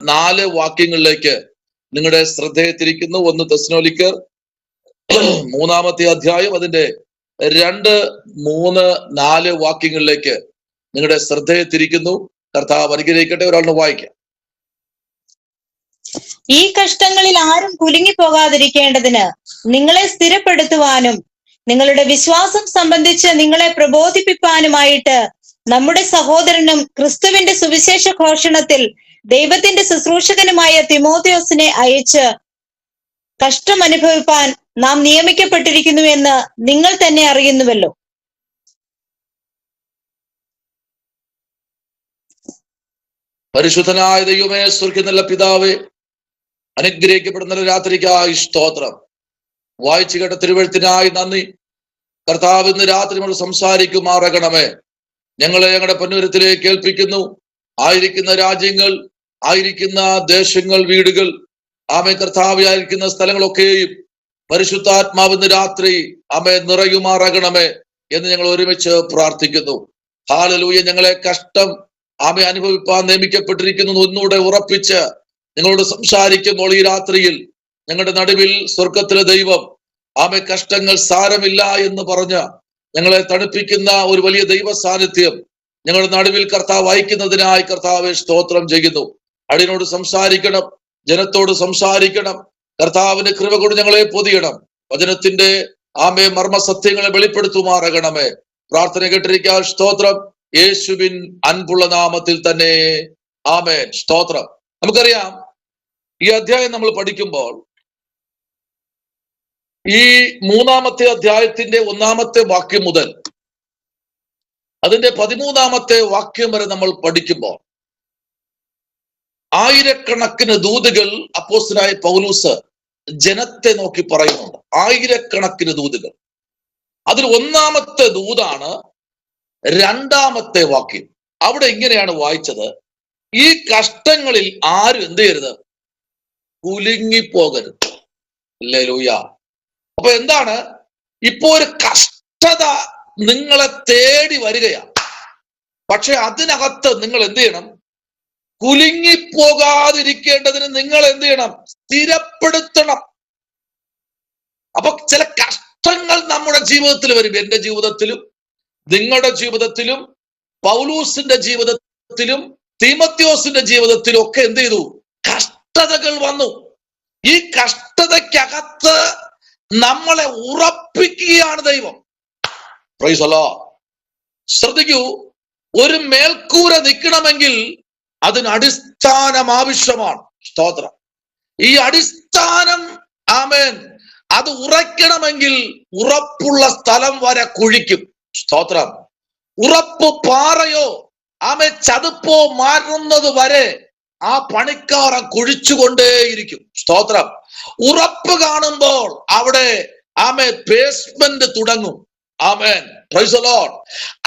4 വാക്യങ്ങളിലേക്ക് നിങ്ങളുടെ ശ്രദ്ധയെ തിരിക്കുന്നു. 1 തെസ്സലോനിക്കർ 3-ാമത്തെ അധ്യായം അതിന്റെ 2, 3, 4 വാക്യങ്ങളിലേക്ക് നിങ്ങളുടെ ശ്രദ്ധയെ തിരിക്കുന്നു. കർത്താവ് അനുഗ്രഹിക്കട്ടെ. ഒരാളിന് വായിക്കാം. ഈ കഷ്ടങ്ങളിൽ ആരും കുലുങ്ങി പോകാതിരിക്കേണ്ടതിന് നിങ്ങളെ സ്ഥിരപ്പെടുത്തുവാനും നിങ്ങളുടെ വിശ്വാസം സംബന്ധിച്ച് നിങ്ങളെ പ്രബോധിപ്പിപ്പാനുമായിട്ട് നമ്മുടെ സഹോദരനും ക്രിസ്തുവിന്റെ സുവിശേഷ ഘോഷണത്തിൽ ദൈവത്തിന്റെ ശുശ്രൂഷകനുമായ തിമോഥെയോസിനെ അയച്ച് കഷ്ടം അനുഭവിപ്പാൻ നാം നിയമിക്കപ്പെട്ടിരിക്കുന്നുവെന്ന് നിങ്ങൾ തന്നെ അറിയുന്നുവല്ലോ. പരിശുദ്ധനായ ദൈവമേ, സ്വർഗ്ഗത്തിലുള്ള പിതാവേ, അനുഗ്രഹിക്കപ്പെടുന്ന രാത്രിക്കായി സ്തോത്രം. വായിച്ചു കേട്ട തിരുവെഴുത്തിനായി നന്ദി. കർത്താവ് ഇന്ന് രാത്രി നമ്മൾ സംസാരിക്കുമാറാകണമേ. ഞങ്ങളെ ഞങ്ങളുടെ പൊന്നുരത്തിലേക്ക് ഏൽപ്പിക്കുന്നു. ആയിരിക്കുന്ന രാജ്യങ്ങൾ, ആയിരിക്കുന്ന ദേശങ്ങൾ, വീടുകൾ, ആമേ കർത്താവ് ആയിരിക്കുന്ന സ്ഥലങ്ങളൊക്കെയും പരിശുദ്ധാത്മാവ് ഇന്ന് രാത്രി ആമേ നിറയുമാറാകണമേ എന്ന് ഞങ്ങൾ ഒരുമിച്ച് പ്രാർത്ഥിക്കുന്നു. ഹല്ലേലൂയ. ഞങ്ങളെ കഷ്ടം ആമേ അനുഭവിപ്പാൻ നിയമിക്കപ്പെട്ടിരിക്കുന്നു ഒന്നുകൂടെ ഉറപ്പിച്ച് നിങ്ങളോട് സംസാരിക്കുമ്പോൾ ഈ രാത്രിയിൽ ഞങ്ങളുടെ നടുവിൽ സ്വർഗത്തിലെ ദൈവം ആമേ കഷ്ടങ്ങൾ സാരമില്ല എന്ന് പറഞ്ഞ് ഞങ്ങളെ തണുപ്പിക്കുന്ന ഒരു വലിയ ദൈവ സാന്നിധ്യം ഞങ്ങളുടെ നടുവിൽ കർത്താവ് അയക്കുന്നതിനായി കർത്താവെ സ്തോത്രം ചെയ്യുന്നു. അടിയനോട് സംസാരിക്കണം, ജനത്തോട് സംസാരിക്കണം. കർത്താവിന്റെ കൃപ കൊണ്ട് ഞങ്ങളെ പൊതിയണം. വചനത്തിന്റെ ആമേ മർമ്മ സത്യങ്ങളെ വെളിപ്പെടുത്തുമാറാകണമേ. പ്രാർത്ഥന കേട്ടിരിക്കാൻ സ്തോത്രം. യേശുവിൻ അൻപുള്ള നാമത്തിൽ തന്നെ ആമേൻ. സ്തോത്രം. നമുക്കറിയാം, ഈ അധ്യായം നമ്മൾ പഠിക്കുമ്പോൾ ഈ 3-ാമത്തെ അധ്യായത്തിന്റെ 1-ാമത്തെ വാക്യം മുതൽ അതിന്റെ 13-ാമത്തെ വാക്യം വരെ നമ്മൾ പഠിക്കുമ്പോൾ ആയിരക്കണക്കിന് ദൂതുകൾ അപ്പോസ്തലനായ പൗലോസ് ജനത്തെ നോക്കി പറയുന്നുണ്ട്. ആയിരക്കണക്കിന് ദൂതുകൾ. അതിൽ 1-ാമത്തെ ദൂതാണ് 2-ാമത്തെ വാക്യം. അവിടെ ഇങ്ങനെയാണ് വായിച്ചത്: ഈ കഷ്ടങ്ങളിൽ ആരും എന്ത് ചെയ്യരുത്, കുലുങ്ങിപ്പോകരുത്. ഹല്ലേലൂയ. അപ്പൊ എന്താണ്? ഇപ്പോ ഒരു കഷ്ടത നിങ്ങളെ തേടി വരികയാണ്. പക്ഷെ അതിനകത്ത് നിങ്ങൾ എന്ത് ചെയ്യണം? കുലുങ്ങിപ്പോകാതിരിക്കേണ്ടതിന് നിങ്ങൾ എന്ത് ചെയ്യണം? സ്ഥിരപ്പെടുത്തണം. അപ്പൊ ചില കഷ്ടങ്ങൾ നമ്മുടെ ജീവിതത്തിൽ വരും. എന്റെ ജീവിതത്തിലും നിങ്ങളുടെ ജീവിതത്തിലും പൗലൂസിന്റെ ജീവിതത്തിലും തീമോഥെയോസിന്റെ ജീവിതത്തിലും ഒക്കെ എന്ത് ചെയ്തു? കഷ്ടതകൾ വന്നു. ഈ കഷ്ടതയ്ക്കകത്ത് നമ്മളെ ഉറപ്പിക്കുകയാണ് ദൈവം. Price the Lord. ശ്രദ്ധിക്കൂ, ഒരു മേൽക്കൂര നിൽക്കണമെങ്കിൽ അതിന് അടിസ്ഥാനം ആവശ്യമാണ്. സ്തോത്രം. ഈ അടിസ്ഥാനം ആമേൻ അത് ഉറയ്ക്കണമെങ്കിൽ ഉറപ്പുള്ള സ്ഥലം വരെ കുഴിക്കും. സ്തോത്രം. ഉറപ്പ് പാറയോ ആമേ ചതുപ്പോ മാറുന്നത് വരെ ആ പണിക്കാരൻ കുഴിച്ചുകൊണ്ടേയിരിക്കും. സ്തോത്രം. ഉറപ്പ് കാണുമ്പോൾ അവിടെ ആമേ ബേസ്മെന്റ് തുടങ്ങും. ആമേൻ. Praise the lord.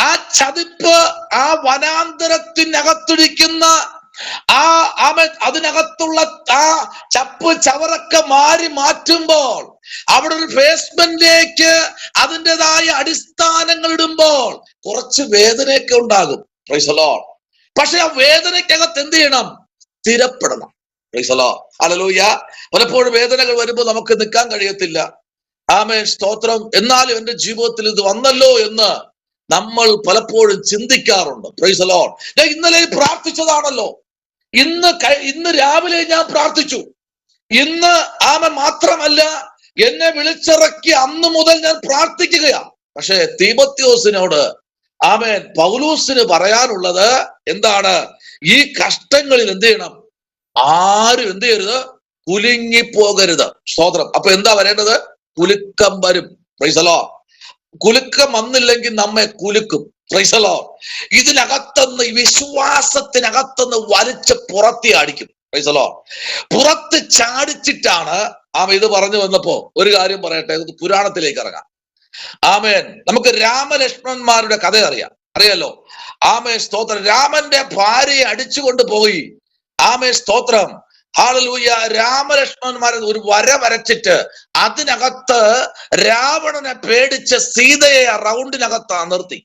ആ ചതുപ്പ് ആ വനാന്തരത്തിനകത്തിരിക്കുന്ന അതിനകത്തുള്ള ആ ചപ്പ് ചവറൊക്കെ മാറ്റുമ്പോൾ അവിടെ ഒരു ബേസ്മെന്റിലേക്ക് അതിൻ്റെതായ അടിസ്ഥാനങ്ങൾ ഇടുമ്പോൾ കുറച്ച് വേദനയൊക്കെ ഉണ്ടാകും. Praise the lord. പക്ഷെ ആ വേദനയ്ക്കകത്ത് എന്ത് ചെയ്യണം? സ്ഥിരപ്പെടണം. Praise the lord. ഹല്ലേലൂയ. പലപ്പോഴും വേദനകൾ വരുമ്പോൾ നമുക്ക് നിൽക്കാൻ കഴിയത്തില്ല. ആമേൻ. സ്തോത്രം. എന്നാലും എന്റെ ജീവിതത്തിൽ ഇത് വന്നല്ലോ എന്ന് നമ്മൾ പലപ്പോഴും ചിന്തിക്കാറുണ്ട്. Praise the lord. ഞാൻ ഇന്നലെ പ്രാർത്ഥിച്ചതാണല്ലോ, ഇന്ന് രാവിലെ ഞാൻ പ്രാർത്ഥിച്ചു. ഇന്ന് മാത്രമല്ല, എന്നെ വിളിച്ചിറക്കി അന്ന് മുതൽ ഞാൻ പ്രാർത്ഥിക്കുകയാണ്. പക്ഷെ തീമോഥെയോസിനോട് ആമേൻ പൗലൂസിന് പറയാനുള്ളത് എന്താണ്? ഈ കഷ്ടങ്ങളിൽ എന്ത് ചെയ്യണം? ആരും എന്ത് ചെയ്യരുത്? കുലുങ്ങിപ്പോകരുത്. സ്തോത്രം. അപ്പൊ എന്താ വരേണ്ടത്? കുലുക്കം വരും. Price the Lord. കുലുക്കം വന്നില്ലെങ്കിൽ നമ്മെ കുലുക്കും. Price the Lord. ഇതിനകത്തുനിന്ന്, ഈ വിശ്വാസത്തിനകത്തുനിന്ന് വലിച്ച് പുറത്തി അടിക്കും. Price the Lord. പുറത്ത് ചാടിച്ചിട്ടാണ് ഇത് പറഞ്ഞു വന്നപ്പോ ഒരു കാര്യം പറയട്ടെ. പുരാണത്തിലേക്ക് ഇറങ്ങാം. ആമേൻ. നമുക്ക് രാമലക്ഷ്മണന്മാരുടെ കഥ അറിയാലോ. ആമേ സ്തോത്രം. രാമന്റെ ഭാര്യയെ അടിച്ചുകൊണ്ട് പോയി. ആമേ സ്തോത്രം. ഹല്ലേലൂയ. രാമലക്ഷ്മണന്മാരെ ഒരു വര വരച്ചിട്ട് അതിനകത്ത് രാവണനെ പേടിച്ച് സീതയെ റൗണ്ടിനകത്ത് നിർത്തി.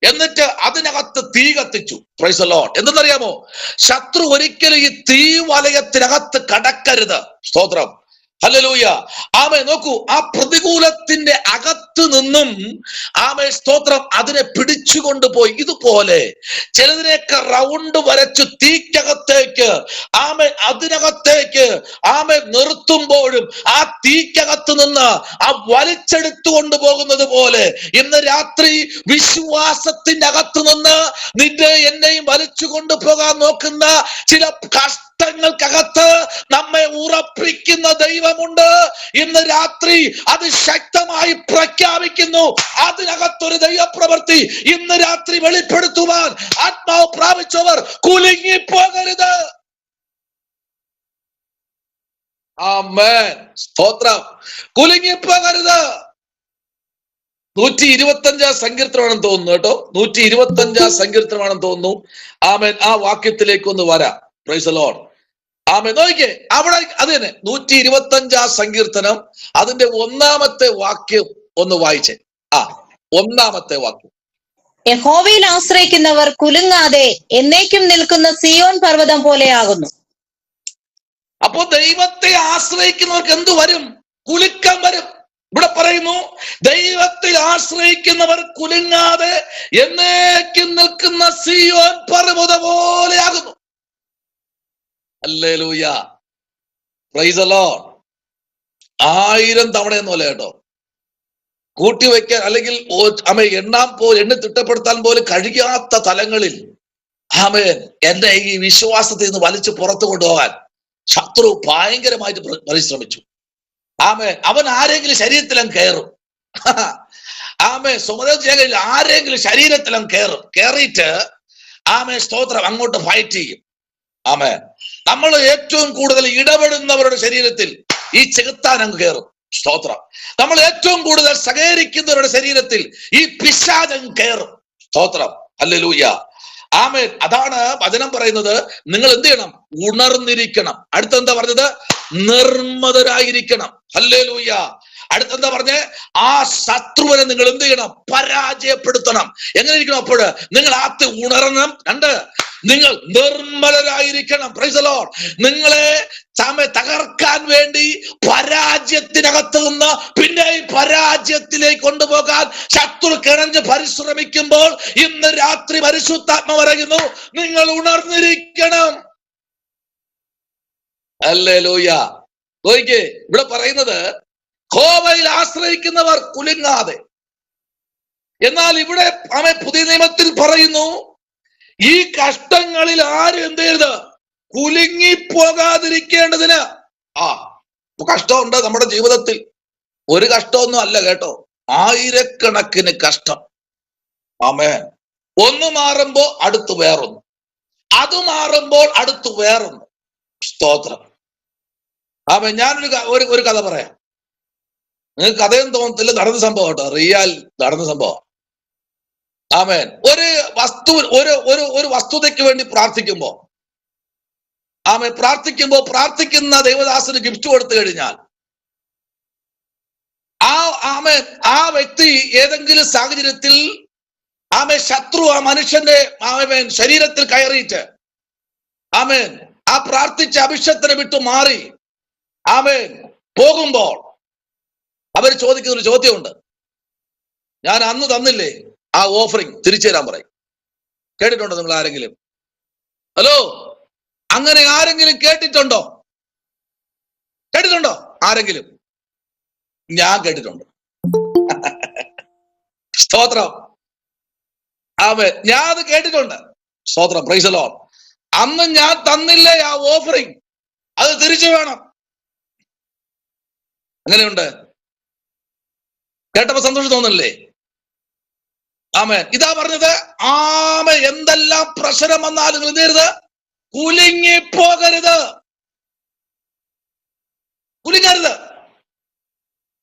എന്നിട്ട് അതിനകത്ത് തീ കത്തിച്ചു. Praise the lord. എന്തെന്നറിയാമോ? ശത്രു ഒരിക്കലും ഈ തീ വലയത്തിനകത്ത് കടക്കരുത്. സ്തോത്രം. ഹല്ലേലൂയ. ആമേ. നോക്കൂ, ആ പ്രതികൂലത്തിന്റെ അകത്ത് നിന്നും ആമേ സ്തോത്രം അതിനെ പിടിച്ചുകൊണ്ടുപോയി. ഇതുപോലെ ചിലതിനെയൊക്കെ റൗണ്ട് വരച്ചു തീക്കകത്തേക്ക് ആമേ അതിനകത്തേക്ക് ആമേ നിർത്തുമ്പോഴും ആ തീക്കകത്ത് നിന്ന് ആ വലിച്ചെടുത്തു കൊണ്ടുപോകുന്നത് പോലെ ഇന്ന് രാത്രി വിശ്വാസത്തിന്റെ അകത്ത് നിന്ന് നിന്റെ എന്നെയും വലിച്ചു കൊണ്ടുപോകാൻ നോക്കുന്ന ചില കഷ്ടങ്ങൾക്കകത്ത് നമ്മെ ഉറപ്പിക്കുന്ന ദൈവമുണ്ട്. ഇന്ന് രാത്രി അത് ശക്തമായി പ്രഖ്യാപിക്കുന്നു. അതിനകത്തൊരു ദൈവപ്രവൃത്തി ഇന്ന് രാത്രി വെളിപ്പെടുത്തുവാൻ ആത്മാവ് പ്രാപിച്ചവർ കുലുങ്ങിപ്പോകരുത്. ആമേൻ. സ്തോത്രം. കുലുങ്ങിപ്പോകരുത്. 125 സങ്കീർത്തനമാണെന്ന് തോന്നുന്നു കേട്ടോ. 125 സങ്കീർത്തനമാണെന്ന് തോന്നുന്നു. ആമേൻ. ആ വാക്യത്തിലേക്ക് ഒന്ന് വരാം. Praise the lord. ആമേൻ. നോക്കിക്കേ, അവിടെ അത് തന്നെ 125 സങ്കീർത്തനം അതിന്റെ 1-ാമത്തെ വാക്യം ഒന്ന് വായിച്ചേ. 1-ാമത്തെ വാക്യം. യഹോവയിൽ ആശ്രയിക്കുന്നവർ കുലുങ്ങാതെ എന്നേക്കും നിൽക്കുന്ന സിയോൻ പർവ്വതം പോലെയാകുന്നു. അപ്പോ ദൈവത്തെ ആശ്രയിക്കുന്നവർക്ക് എന്തു വരും? കുലുക്കം വരും. ഇവിടെ പറയുന്നു, ദൈവത്തിൽ ആശ്രയിക്കുന്നവർ കുലുങ്ങാതെ എന്നേക്കും നിൽക്കുന്ന സിയോൻ പർവ്വതം പോലെയാകുന്നു. ഹല്ലേലൂയ. Price the Lord. 1000 തവണയെന്നല്ല കേട്ടോ. കൂട്ടിവെക്കാൻ അല്ലെങ്കിൽ എണ്ണി തിട്ടപ്പെടുത്താൻ പോലും കഴിയാത്ത തലങ്ങളിൽ ആമേൻ എന്റെ ഈ വിശ്വാസത്തിൽ നിന്ന് വലിച്ചു പുറത്തു കൊണ്ടുപോകാൻ ശത്രു ഭയങ്കരമായിട്ട് പരിശ്രമിച്ചു. ആമേൻ. അവൻ ആരെങ്കിലും ശരീരത്തിലും കയറും. ആമേൻ. സുമത ചെയ്യാൻ കഴിയില്ല. ആരെങ്കിലും ശരീരത്തിലും കയറിയിട്ട് ആമേൻ സ്തോത്രം അങ്ങോട്ട് ഫൈറ്റ് ചെയ്യും. ആമേൻ. നമ്മൾ ഏറ്റവും കൂടുതൽ ഇടപെടുന്നവരുടെ ശരീരത്തിൽ ഈ ചെകുത്താൻ അങ്ങ് കയറും. സ്തോത്രം. നമ്മൾ ഏറ്റവും കൂടുതൽ സഹകരിക്കുന്നവരുടെ ശരീരത്തിൽ ഈ പിശാചം കയറും. സ്തോത്രം. ഹല്ലേലൂയ. ആമേൻ. അതാണ് വചനം പറയുന്നത്, നിങ്ങൾ എന്ത് ചെയ്യണം? ഉണർന്നിരിക്കണം. അടുത്തെന്താ പറഞ്ഞത്? നിർമ്മതരായിരിക്കണം. ഹല്ലേലൂയ. അടുത്തെന്താ പറഞ്ഞേ? ആ ശത്രുവിനെ നിങ്ങൾ എന്ത് ചെയ്യണം? പരാജയപ്പെടുത്തണം. എങ്ങനെ ഇരിക്കണം? അപ്പോഴ് നിങ്ങൾ ആത്ത് ഉണരണം. 2, നിങ്ങൾ നിർമ്മലരായിരിക്കണം. Price the Lord. നിങ്ങളെ തകർക്കാൻ വേണ്ടി പരാജയത്തിനകത്ത് നിന്ന് പിന്നെ ഈ പരാജയത്തിലേക്ക് കൊണ്ടുപോകാൻ ശത്രു കിണഞ്ഞ് പരിശ്രമിക്കുമ്പോൾ ഇന്ന് രാത്രി പരിശുദ്ധാത്മ പറയുന്നു, നിങ്ങൾ ഉണർന്നിരിക്കണം. ഹല്ലേലൂയ. നോക്കിക്കേ, ഇവിടെ പറയുന്നത് യഹോവയിൽ ആശ്രയിക്കുന്നവർ കുലുങ്ങാതെ. എന്നാൽ ഇവിടെ പുതിയ നിയമത്തിൽ പറയുന്നു, ഈ കഷ്ടങ്ങളിൽ ആരും എന്ത് ചെയ്യരുത്? കുലുങ്ങിപ്പോകാതിരിക്കേണ്ടതിന്. കഷ്ടമുണ്ട് നമ്മുടെ ജീവിതത്തിൽ. ഒരു കഷ്ടമൊന്നും അല്ല കേട്ടോ, ആയിരക്കണക്കിന് കഷ്ടം. ആമേൻ. ഒന്ന് മാറുമ്പോ അടുത്ത് വേറൊന്ന്, അത് മാറുമ്പോൾ അടുത്ത് വേറൊന്ന്. സ്തോത്രം. ആമേൻ. ഞാനൊരു കഥ പറയാം. നിങ്ങൾക്ക് കഥയൊന്നും തോന്നത്തില്ല, നടന്ന സംഭവം കേട്ടോ, റിയൽ നടന്ന സംഭവം. ആമേൻ. ഒരു വസ്തുതയ്ക്ക് വേണ്ടി പ്രാർത്ഥിക്കുമ്പോ പ്രാർത്ഥിക്കുന്ന ദൈവദാസന് ഗിഫ്റ്റ് കൊടുത്തു കഴിഞ്ഞാൽ ആ വ്യക്തി ഏതെങ്കിലും സാഹചര്യത്തിൽ ശത്രു ആ മനുഷ്യന്റെ ശരീരത്തിൽ കയറിയിട്ട് ആ പ്രാർത്ഥിച്ച അഭിഷേകത്തിനെ വിട്ടു മാറി പോകുമ്പോൾ അവർ ചോദിക്കുന്ന ഒരു ചോദ്യമുണ്ട്. ഞാൻ അന്ന് തന്നില്ലേ ആ ഓഫറിങ് തിരിച്ചു തരാൻ പറയും. കേട്ടിട്ടുണ്ടോ നിങ്ങൾ ആരെങ്കിലും? ഹലോ, അങ്ങനെ ആരെങ്കിലും കേട്ടിട്ടുണ്ടോ? ആരെങ്കിലും? ഞാൻ കേട്ടിട്ടുണ്ട്. സ്തോത്രം. ഞാൻ അത് കേട്ടിട്ടുണ്ട്. സ്തോത്രം. Praise the Lord. അന്ന് ഞാൻ തന്നില്ലേ ആ ഓഫറിങ്, അത് തിരിച്ചു വേണം. അങ്ങനെയുണ്ട്. കേട്ടപ്പോ സന്തോഷം തോന്നില്ലേ? ആമേൻ. ഇതാ പറഞ്ഞത്, എന്തെല്ലാം പ്രശ്നം വന്നാലും നിങ്ങൾ എന്ത് ചെയ്യരുത്? കുലുങ്ങിപ്പോകരുത്.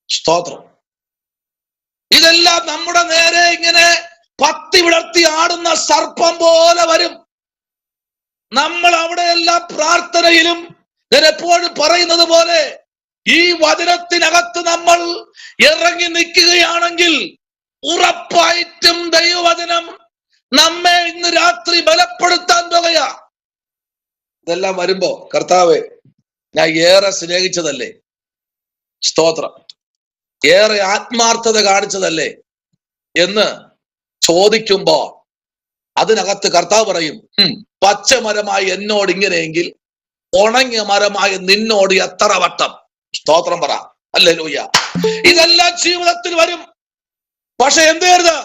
സ്തോത്രം. ഇതെല്ലാം നമ്മുടെ നേരെ ഇങ്ങനെ പത്തി വിടർത്തി ആടുന്ന സർപ്പം പോലെ വരും. നമ്മൾ അവിടെയെല്ലാം പ്രാർത്ഥനയിലും ഞാൻ എപ്പോഴും പറയുന്നത് പോലെ ഈ വചനത്തിനകത്ത് നമ്മൾ ഇറങ്ങി നിൽക്കുകയാണെങ്കിൽ ഉറപ്പായിട്ടും ദൈവവചനം നമ്മെ ഇന്ന് രാത്രി ബലപ്പെടുത്താൻ പോകുക. ഇതെല്ലാം വരുമ്പോ കർത്താവേ, ഞാൻ ഏറെ സ്നേഹിച്ചതല്ലേ, സ്തോത്രം, ഏറെ ആത്മാർത്ഥത കാണിച്ചതല്ലേ എന്ന് ചോദിക്കുമ്പോ അതിനകത്ത് കർത്താവ് പറയും, പച്ചമരമായി എന്നോട് ഇങ്ങനെയെങ്കിൽ ഉണങ്ങിയ മരമായ നിന്നോട് എത്ര വട്ടം. സ്തോത്രം പറ. ഹല്ലേലൂയ. ഇതെല്ലാം ജീവിതത്തിൽ വരും. പക്ഷെ എന്ത് ചെയ്യരുത്?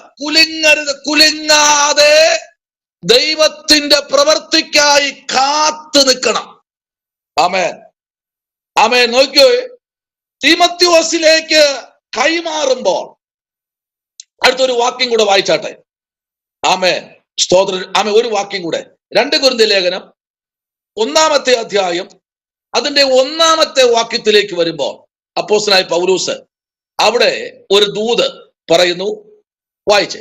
കുലുങ്ങാതെ ദൈവത്തിന്റെ പ്രവൃത്തിക്കായി കാത്തു നിൽക്കണം. ആമേൻ, ആമേൻ. നോക്കിയോ, തീമോഥെയോസിലേക്ക് കൈമാറുമ്പോൾ അടുത്തൊരു വാക്യം കൂടെ വായിച്ചാട്ടെ. ആമേൻ, സ്തോത്രം. ആമേൻ. ഒരു വാക്യം കൂടെ, 2 കൊരിന്ത്യർ ലേഖനം 1-ാമത്തെ അധ്യായം അതിന്റെ 1-ാമത്തെ വാക്യത്തിലേക്ക് വരുമ്പോൾ അപ്പോസ്തലനായ പൗലോസ് അവിടെ ഒരു ദൂത് പറയുന്നു. വായിച്ചേ.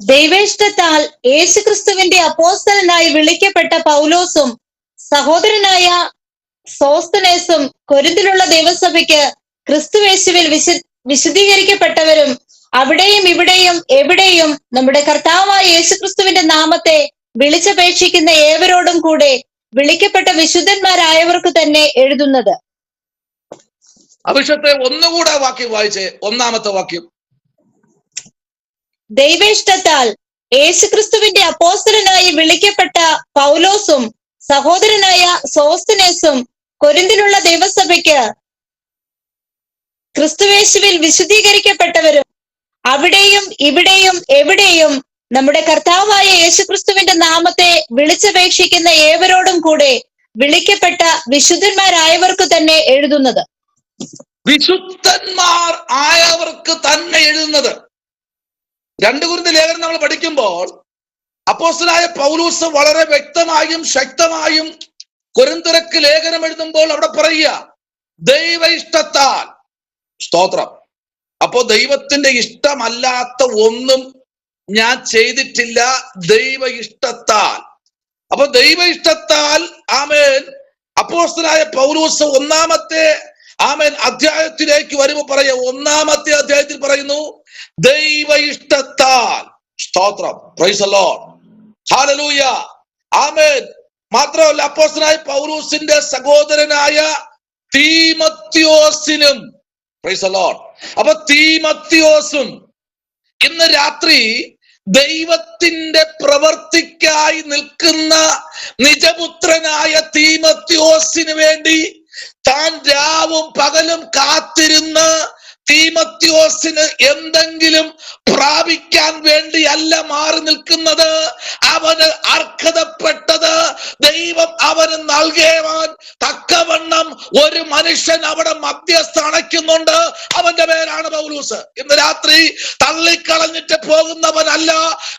ദൈവേഷ്ടത്താൽ യേശുക്രിസ്തുവിന്റെ അപ്പോസ്തലനായി വിളിക്കപ്പെട്ട പൗലോസും സഹോദരനായ സോസ്തനേസും കൊരിന്തിലുള്ള ദൈവസഭയ്ക്ക് ക്രിസ്തുയേശുവിൽ വിശുദ്ധീകരിക്കപ്പെട്ടവരും അവിടെയും ഇവിടെയും എവിടെയും നമ്മുടെ കർത്താവായ യേശുക്രിസ്തുവിന്റെ നാമത്തെ വിളിച്ചപേക്ഷിക്കുന്ന ഏവരോടും കൂടെ വിളിക്കപ്പെട്ട വിശുദ്ധന്മാരായവർക്ക് തന്നെ എഴുതുന്നത്. അഭിഷത്തെ ഒന്നുകൂടെ വാക്യം വായിച്ചേ. 1-ാമത്തെ വാക്യം. ദൈവേഷ്ടത്താൽ യേശുക്രിസ്തുവിന്റെ അപ്പോസ്തലനായി വിളിക്കപ്പെട്ട പൗലോസും സഹോദരനായ സോസ്തനേസും കൊരിന്തിലുള്ള ദൈവസഭയ്ക്ക് ക്രിസ്തുയേശുവിൽ വിശുദ്ധീകരിക്കപ്പെട്ടവരും അവിടെയും ഇവിടെയും എവിടെയും നമ്മുടെ കർത്താവായ യേശുക്രിസ്തുവിന്റെ നാമത്തെ വിളിച്ചപേക്ഷിക്കുന്ന ഏവരോടും കൂടെ വിളിക്കപ്പെട്ട വിശുദ്ധന്മാരായവർക്ക് തന്നെ എഴുതുന്നത്. വിശുദ്ധന്മാർ ആയവർക്ക് തന്നെ എഴുതുന്നത്. 2 കൊരിന്ത്യർ ലേഖനം നമ്മൾ പഠിക്കുമ്പോൾ അപ്പോസ്തലനായ പൗലോസ് വളരെ വ്യക്തമായും ശക്തമായും കൊരിന്ത്യർക്ക് ലേഖനം എഴുതുമ്പോൾ അവിടെ പറയുക, ദൈവ ഇഷ്ടത്താൽ. സ്തോത്രം. അപ്പോ ദൈവത്തിന്റെ ഇഷ്ടമല്ലാത്ത ഒന്നും ഞാൻ ചെയ്തിട്ടില്ല, ദൈവ ഇഷ്ടത്താൽ. അപ്പൊ ദൈവ ഇഷ്ടത്താൽ ആമേൻ അപ്പോസ്തലനായ പൗലോസ് 1-ാമത്തെ ആമേൻ അധ്യായത്തിലേക്ക് വരുമ്പോൾ പറയാ, 1-ാമത്തെ അധ്യായത്തിൽ പറയുന്നു ദൈവ ഇഷ്ടത്താൽ. സ്തോത്രം. Praise the lord. ഹല്ലേലൂയ. ആമേൻ. മാത്രമല്ല അപ്പോസ്തലനായ പൗലോസിന്റെ സഹോദരനായ തീമോഥെയോസിനും. Price the Lord. അപ്പൊ തീമോഥെയോസും ഇന്ന് രാത്രി ദൈവത്തിന്റെ പ്രവൃത്തിക്കായി നിൽക്കുന്ന നിജപുത്രനായ തീമോഥെയോസിന് വേണ്ടി താൻ രാവും പകലും കാത്തിരുന്ന് തീമോഥെയോസിന് എന്തെങ്കിലും പ്രാപിക്കാൻ വേണ്ടി അല്ല മാറി നിൽക്കുന്നത്. അവന് അർഹതപ്പെട്ടത് ദൈവം അവന് നൽകുവാൻ തക്കവണ്ണം ഒരു മനുഷ്യൻ അവിടെ മധ്യസ്ഥ അണയ്ക്കുന്നുണ്ട്. അവന്റെ പേരാണ് പൗലോസ്. ഇന്ന് രാത്രി തള്ളിക്കളഞ്ഞിട്ട് പോകുന്നവനല്ല,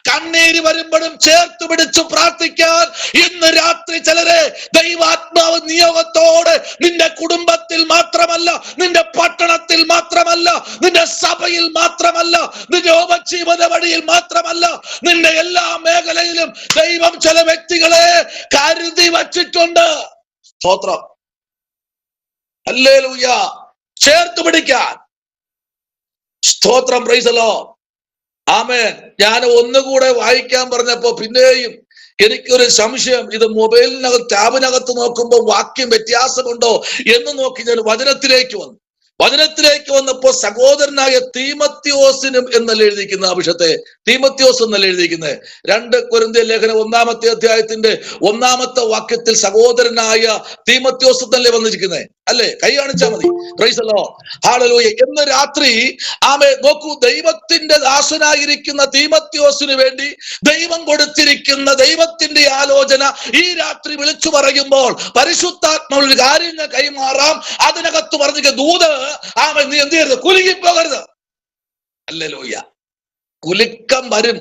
കണ്ണീര് വരുമ്പോഴും ചേർത്ത് പിടിച്ചു പ്രാർത്ഥിക്കാൻ ഇന്ന് രാത്രി ചിലരെ ദൈവാത്മാവ് നിയോഗത്തോടെ നിന്റെ കുടുംബത്തിൽ മാത്രമല്ല, നിന്റെ പട്ടണത്തിൽ മാത്രമല്ല, നിന്റെ സഭയിൽ മാത്രമല്ല, നിന്റെ ഉപജീവന വഴിയിൽ മാത്രമല്ല, നിന്റെ എല്ലാ മേഖലയിലും ദൈവം ചില വ്യക്തികളെ കരുതി വച്ചിട്ടുണ്ട്. സ്തോത്രം. ഹല്ലേലൂയ. ചേർത്ത് പിടിക്കാൻ. സ്തോത്രം. Praise the lord. ആമേൻ. ഞാൻ ഒന്നുകൂടെ വായിക്കാൻ പറഞ്ഞപ്പോ പിന്നെയും എനിക്കൊരു സംശയം, ഇത് മൊബൈലിനകത്ത് ടാബിനകത്ത് നോക്കുമ്പോൾ വാക്യം വ്യത്യാസമുണ്ടോ എന്ന് നോക്കി ഞാൻ വചനത്തിലേക്ക് വന്നപ്പോ സഹോദരനായ തീമോഥെയോസിനും എന്നല്ല എഴുതിയിരിക്കുന്നത്. അഭിഷത്തെ തീമോഥെയോസ് എന്നല്ല എഴുതിയിരിക്കുന്നത്. 2 കൊരിന്ത്യർ ലേഖനം 1-ാമത്തെ അധ്യായത്തിന്റെ 1-ാമത്തെ വാക്യത്തിൽ സഹോദരനായ തീമോഥെയോസ് എന്നല്ലേ വന്നിരിക്കുന്നത്, അല്ലേ? കൈ കാണിച്ചാൽ മതി. Price the lord. ഹല്ലേലൂയ. ഇന്ന് രാത്രി ആമേ നോക്കൂ, ദൈവത്തിന്റെ ദാസനായിരിക്കുന്ന തീമോഥെയോസിന് വേണ്ടി ദൈവം കൊടുത്തിരിക്കുന്ന ദൈവത്തിന്റെ ആലോചന ഈ രാത്രി വിളിച്ചു പറയുമ്പോൾ പരിശുദ്ധാത്മാവിൽ ഒരു കാര്യങ്ങൾ കൈമാറാം. അതിനകത്ത് പറഞ്ഞ ദൂത് ആമേ, നീ എന്ത് ചെയ്യരുത്? കുലുങ്ങിപ്പോകരുത്. ഹല്ലേലൂയ. കുലുക്കം വരും.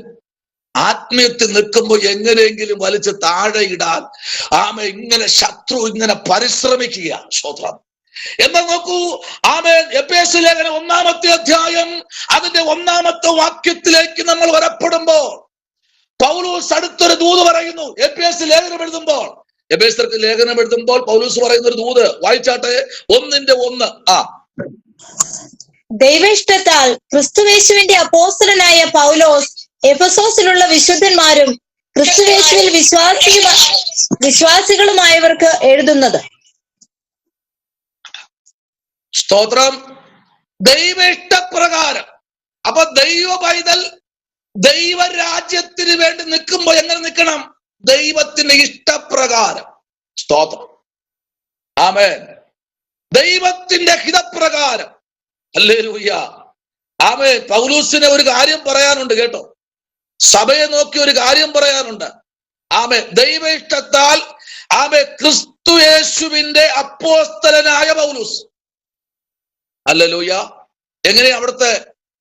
ആത്മീയത്തിൽ നിൽക്കുമ്പോൾ എങ്ങനെയെങ്കിലും വലിച്ച് താഴെ ഇടാൻ ആമേ ഇങ്ങനെ ശത്രു ഇങ്ങനെ പരിശ്രമിക്കുക. സ്തോത്രം. എന്നാൽ നോക്കൂ, ആമേൻ. എഫേസ്യ ലേഖനം 1-ാമത്തെ അധ്യായം അതിന്റെ 1-ാമത്തെ വാക്യത്തിലേക്ക് നമ്മൾ വരപ്പെടുമ്പോൾ പൗലോസ് അടുത്തൊരു ദൂത് പറയുന്നു. എഫേസ്യ ലേഖനം എഴുതുമ്പോൾ പൗലോസ് പറയുന്ന ഒരു ദൂത് വായിച്ചാട്ടെ. 1:1. ദൈവേഷ്ടത്താൽ ക്രിസ്തുവേശുവിന്റെ അപ്പോസ്തലനായ പൗലോസ് എഫെസോസിലുള്ള വിശുദ്ധന്മാരും ക്രിസ്തുവേശുവിൽ വിശ്വാസികളുമായവർക്ക് എഴുതുന്നത്. സ്തോത്രം. ദൈവ ഇഷ്ടപ്രകാരം. അപ്പൊ ദൈവ പൈതൽ ദൈവരാജ്യത്തിന് വേണ്ടി നിൽക്കുമ്പോ എങ്ങനെ നിൽക്കണം? ദൈവത്തിന്റെ ഇഷ്ടപ്രകാരം. സ്തോത്രം. ആമേൻ. ദൈവത്തിന്റെ ഹിതപ്രകാരം. ഹല്ലേലൂയ. ആമേൻ. പൗലോസിന് ഒരു കാര്യം പറയാനുണ്ട് കേട്ടോ. സഭയെ നോക്കി ഒരു കാര്യം പറയാനുണ്ട്. ആമേൻ. ദൈവ ഇഷ്ടത്താൽ ആമേൻ ക്രിസ്തു യേശുവിന്റെ അപ്പോസ്തലനായ പൗലോസ്. ഹല്ലേലൂയ. എങ്ങനെയാ അവിടുത്തെ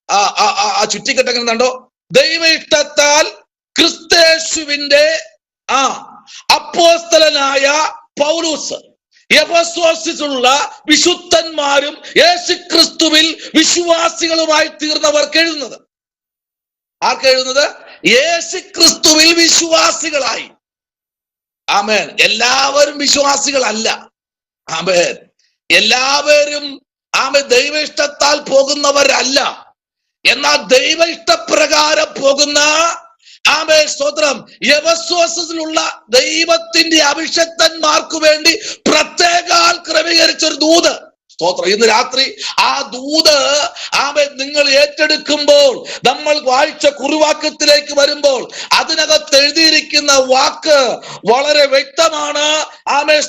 ആ ചുറ്റിക്കെട്ട് എങ്ങനെ കണ്ടോ? ദൈവ ഇഷ്ടത്താൽ ക്രിസ്തയേശുവിന്റെ അപ്പോസ്തലനായ പൗലോസ് എഫെസോസിലുള്ള വിശുദ്ധന്മാരും യേശുക്രിസ്തുവിൽ വിശ്വാസികളുമായി തീർന്നവർക്ക് എഴുതുന്നത്. ആർക്ക് എഴുതുന്നത്? യേശുക്രിസ്തുവിൽ വിശ്വാസികളായി. ആമേൻ. എല്ലാവരും വിശ്വാസികളല്ല. ആമേൻ. എല്ലാവരും ദൈവ ഇഷ്ടത്താൽ പോകുന്നവരല്ല. എന്നാൽ ദൈവ ഇഷ്ടപ്രകാരം പോകുന്ന സ്തോത്രം എഫെസോസിലുള്ള ദൈവത്തിന്റെ അഭിഷിക്തന്മാർക്ക് വേണ്ടി പ്രത്യേകാൽ ക്രമീകരിച്ചൊരു ദൂത്. സ്തോത്രം. ഇന്ന് രാത്രി ആ ദൂത് നിങ്ങൾ ഏറ്റെടുക്കുമ്പോൾ, നമ്മൾ വായിച്ച കുറുവാക്യത്തിലേക്ക് വരുമ്പോൾ അതിനകത്ത് എഴുതിയിരിക്കുന്ന വാക്ക് വളരെ വ്യക്തമാണ്.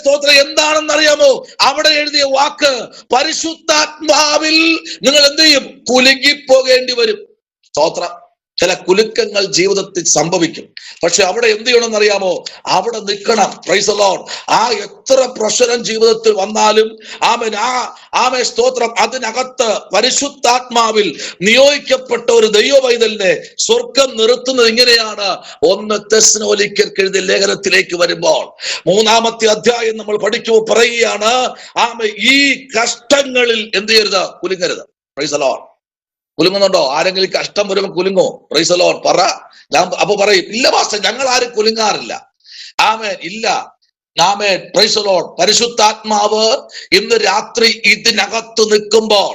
സ്തോത്രം. എന്താണെന്നറിയാമോ? അവിടെ എഴുതിയ വാക്ക്, പരിശുദ്ധാത്മാവിൽ നിങ്ങൾ എന്ത് ചെയ്യും? കുലുങ്ങിപ്പോകേണ്ടി വരും. സ്തോത്രം. ചില കുലുക്കങ്ങൾ ജീവിതത്തിൽ സംഭവിക്കും. പക്ഷെ അവിടെ എന്ത് ചെയ്യണമെന്ന് അറിയാമോ? അവിടെ നിൽക്കണം. Price the Lord. എത്ര പ്രശ്നം ജീവിതത്തിൽ വന്നാലും സ്തോത്രം, അതിനകത്ത് പരിശുദ്ധാത്മാവിൽ നിയോഗിക്കപ്പെട്ട ഒരു ദൈവ പൈതലിനെ സ്വർഗം നിർത്തുന്നത് ഇങ്ങനെയാണ്. 1 തെസ്സലോനിക്കർക്ക് എഴുതിയ ലേഖനത്തിലേക്ക് വരുമ്പോൾ 3-ാമത്തെ അധ്യായം നമ്മൾ പഠിക്കുമ്പോൾ പറയുകയാണ്, ഈ കഷ്ടങ്ങളിൽ എന്ത് ചെയ്യരുത്? കുലുങ്ങരുത്. Praise the lord. കുലുങ്ങുന്നുണ്ടോ? ആരെങ്കിലും കഷ്ടം വരുമ്പോൾ കുലുങ്ങോ? Price the Lord. പറ. ഞാൻ അപ്പൊ പറയും, ഇല്ല പാസ്റ്റർ, ഞങ്ങൾ ആരും കുലുങ്ങാറില്ല. ആമേൻ. ഇല്ല. ആമേൻ. Praise the lord. പരിശുദ്ധാത്മാവ് ഇന്ന് രാത്രി ഇതിനകത്ത് നിൽക്കുമ്പോൾ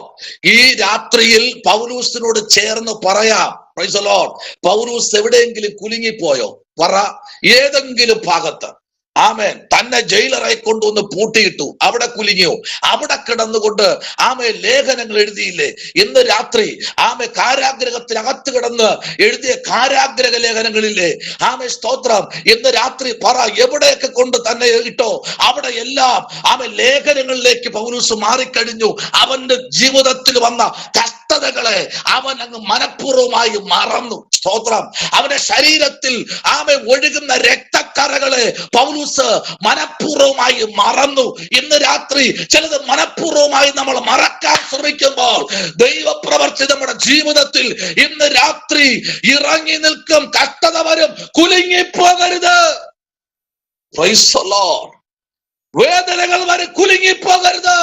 ഈ രാത്രിയിൽ പൗലൂസിനോട് ചേർന്ന് പറയാം. Price the Lord. പൗലൂസ് എവിടെയെങ്കിലും കുലുങ്ങിപ്പോയോ? പറ. ഏതെങ്കിലും ഭാഗത്ത്. ആമേൻ. തന്നെ ജയിലറായി കൊണ്ടുവന്ന് പൂട്ടിയിട്ടു, അവിടെ കുലുങ്ങിയോ? അവിടെ കിടന്നുകൊണ്ട് ലേഖനങ്ങൾ എഴുതിയില്ലേ? ഇന്ന് രാത്രി കാരാഗ്രഹത്തിനകത്ത് കിടന്ന് എഴുതിയ കാരാഗ്രഹ ലേഖനങ്ങളില്ലേ? സ്തോത്രം. ഇന്ന് രാത്രി പറ, എവിടെയൊക്കെ കൊണ്ട് തന്നെ ഇട്ടോ അവിടെ എല്ലാം ലേഖനങ്ങളിലേക്ക് പൗലോസ് മാറിക്കഴിഞ്ഞു. അവന്റെ ജീവിതത്തിൽ വന്ന കഷ്ടതകളെ അവൻ അങ്ങ് മനഃപൂർവ്വമായി മറന്നു. സ്തോത്രം. അവന്റെ ശരീരത്തിൽ ഒഴുകുന്ന രക്തക്കറകളെ പൗലോസ് മനഃപൂർവ്വമായി മറന്നു. ഇന്ന് രാത്രി ചിലത് മനഃപൂർവ്വമായി നമ്മൾ മറക്കാൻ ശ്രമിക്കുമ്പോൾ ദൈവപ്രവൃത്തി നമ്മുടെ ജീവിതത്തിൽ ഇന്ന് രാത്രി ഇറങ്ങി നിൽക്കും. കഷ്ടത വരും, കുലുങ്ങിപ്പോകരുത്. Price the Lord. വേദനകൾ വരും, കുലുങ്ങിപ്പോകരുത്.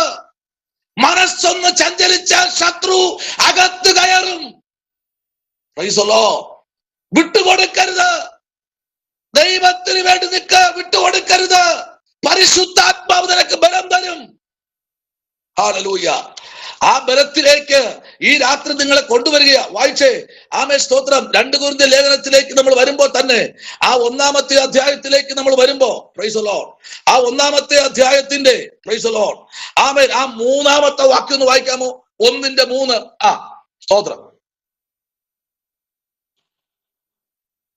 മനസ്സൊന്ന് ചഞ്ചലിച്ചാൽ ശത്രു അകത്ത് കയറും. Praise the lord. വിട്ടുകൊടുക്കരുത്. ദൈവത്തിന് വേണ്ടി നിൽക്കുക. വിട്ടുകൊടുക്കരുത്. പരിശുദ്ധാത്മാവ് നിനക്ക് ബലം തരും. ഹല്ലേലൂയ. ആ ബലത്തിലേക്ക് ഈ രാത്രി നിങ്ങളെ കൊണ്ടുവരിക. വായിച്ചേ. സ്തോത്രം. 2 കൊരിന്ത്യർ ലേഖനത്തിലേക്ക് നമ്മൾ വരുമ്പോൾ തന്നെ 1-ാമത്തെ അധ്യായത്തിലേക്ക് നമ്മൾ വരുമ്പോ പ്രൈസ് ദി ലോർഡ്, 1-ാമത്തെ അധ്യായത്തിന്റെ പ്രൈസ് ദി ലോർഡ്, ആമേൻ, 3-ാമത്തെ വാക്യം ഒന്ന് വായിക്കാമോ? 1:3. സ്തോത്രം.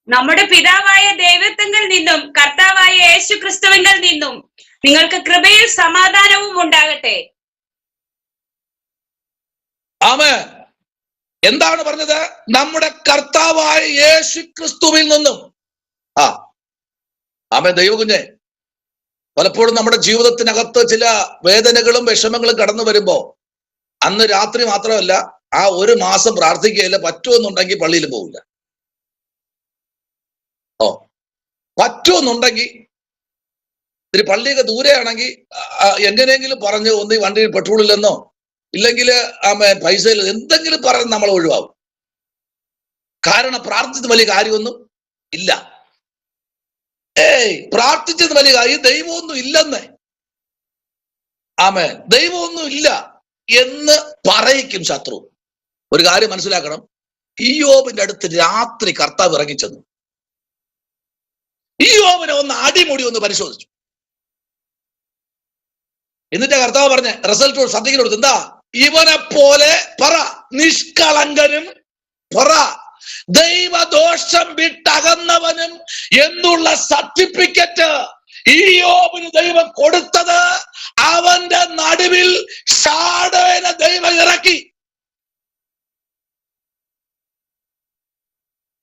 നമ്മുടെ പിതാവായ ദൈവത്തിങ്കിൽ നിന്നും കർത്താവായ യേശു ക്രിസ്തുവിങ്കിൽ നിന്നും നിങ്ങൾക്ക് കൃപയിൽ സമാധാനവും ഉണ്ടാകട്ടെ. ആമേൻ. എന്താണ് പറഞ്ഞത്? നമ്മുടെ കർത്താവായ യേശു ക്രിസ്തുവിൽ നിന്നും. ആമേൻ. ദൈവകുഞ്ഞെ, പലപ്പോഴും നമ്മുടെ ജീവിതത്തിനകത്ത് ചില വേദനകളും വിഷമങ്ങളും കടന്നു വരുമ്പോ അന്ന് രാത്രി മാത്രമല്ല, 1 മാസം പ്രാർത്ഥിക്കുകയില്ല. പറ്റുമെന്നുണ്ടെങ്കിൽ പള്ളിയിൽ പോകില്ല. പറ്റുമെന്നുണ്ടെങ്കിൽ ഇത്തിരി പള്ളിയൊക്കെ ദൂരെയാണെങ്കിൽ എങ്ങനെയെങ്കിലും പറഞ്ഞ് ഒന്ന് ഈ വണ്ടിയിൽ പെട്രോൾ ഇല്ലെന്നോ ഇല്ലെങ്കിൽ പൈസ ഇല്ല എന്തെങ്കിലും പറഞ്ഞ് നമ്മൾ ഒഴിവാകും. കാരണം പ്രാർത്ഥിച്ചത് വലിയ കാര്യമൊന്നും ഇല്ല. പ്രാർത്ഥിച്ചത് വലിയ കാര്യം ദൈവമൊന്നും ഇല്ലെന്ന്. ദൈവമൊന്നും ഇല്ല എന്ന് പറയിക്കും ശത്രു. ഒരു കാര്യം മനസ്സിലാക്കണം, ഇയ്യോബിന്റെ അടുത്ത് രാത്രി കർത്താവ് ഇറങ്ങിച്ചെന്നു. ഇയ്യോബിനെ ഒന്ന് അടിമുടി ഒന്ന് പരിശോധിച്ചു. എന്നിട്ട് കർത്താവ് പറഞ്ഞ റിസൾട്ട് സർട്ടിഫിക്കറ്റ് കൊടുത്തു. എന്താ? ഇവനെ പോലെ പറ നിഷ്കളങ്കനും പറ ദൈവദോഷം വിട്ടകന്നവനും എന്നുള്ള സർട്ടിഫിക്കറ്റ് ഇയ്യോബിന് ദൈവം കൊടുത്തത് അവന്റെ നടുവിൽ ഷാഡോനെ ദൈവം ഇറക്കി.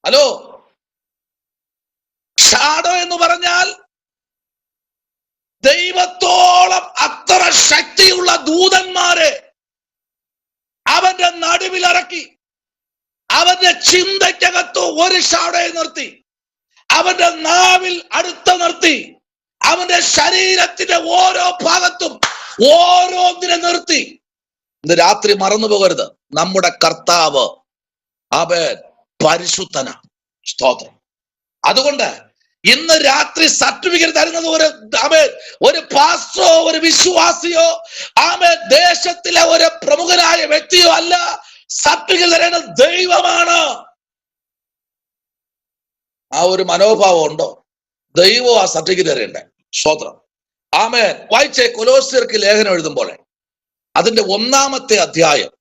ഹലോ, ഷാഡോ എന്ന് പറഞ്ഞാൽ ദൈവത്തോളം അത്ര ശക്തിയുള്ള ദൂതന്മാരെ അവന്റെ നടുവിൽ ഇറക്കി. അവന്റെ ചിന്തയ്ക്കകത്ത് ഒരു ഷാഡോയെ നിർത്തി, അവന്റെ നാവിൽ അടുത്ത് നിർത്തി, അവന്റെ ശരീരത്തിന്റെ ഓരോ ഭാഗത്തും ഓരോന്നിനെ നിർത്തി. ഇന്ന് രാത്രി മറന്നു പോകരുത്, നമ്മുടെ കർത്താവ് അവൻ പരിശുദ്ധന. സ്തോത്രം. അതുകൊണ്ട് ഇന്ന് രാത്രി സർട്ടിഫിക്കറ്റ് തരുന്നത് ഒരു പാസ്റ്ററോ ഒരു വിശ്വാസിയോ ദേശത്തിലെ ഒരു പ്രമുഖനായ വ്യക്തിയോ അല്ല. സർട്ടിഫിക്കറ്റ് തരുന്നത് ദൈവമാണ്. ആ ഒരു മനോഭാവം ഉണ്ടോ? ദൈവം ആ സർട്ടിഫിക്കറ്റ് തരേണ്ടേ. സ്തോത്രം. ആമേൻ. വായിച്ചേ, കൊലോസ്യർക്ക് ലേഖനം എഴുതുമ്പോൾ അതിന്റെ 1-ാമത്തെ അധ്യായം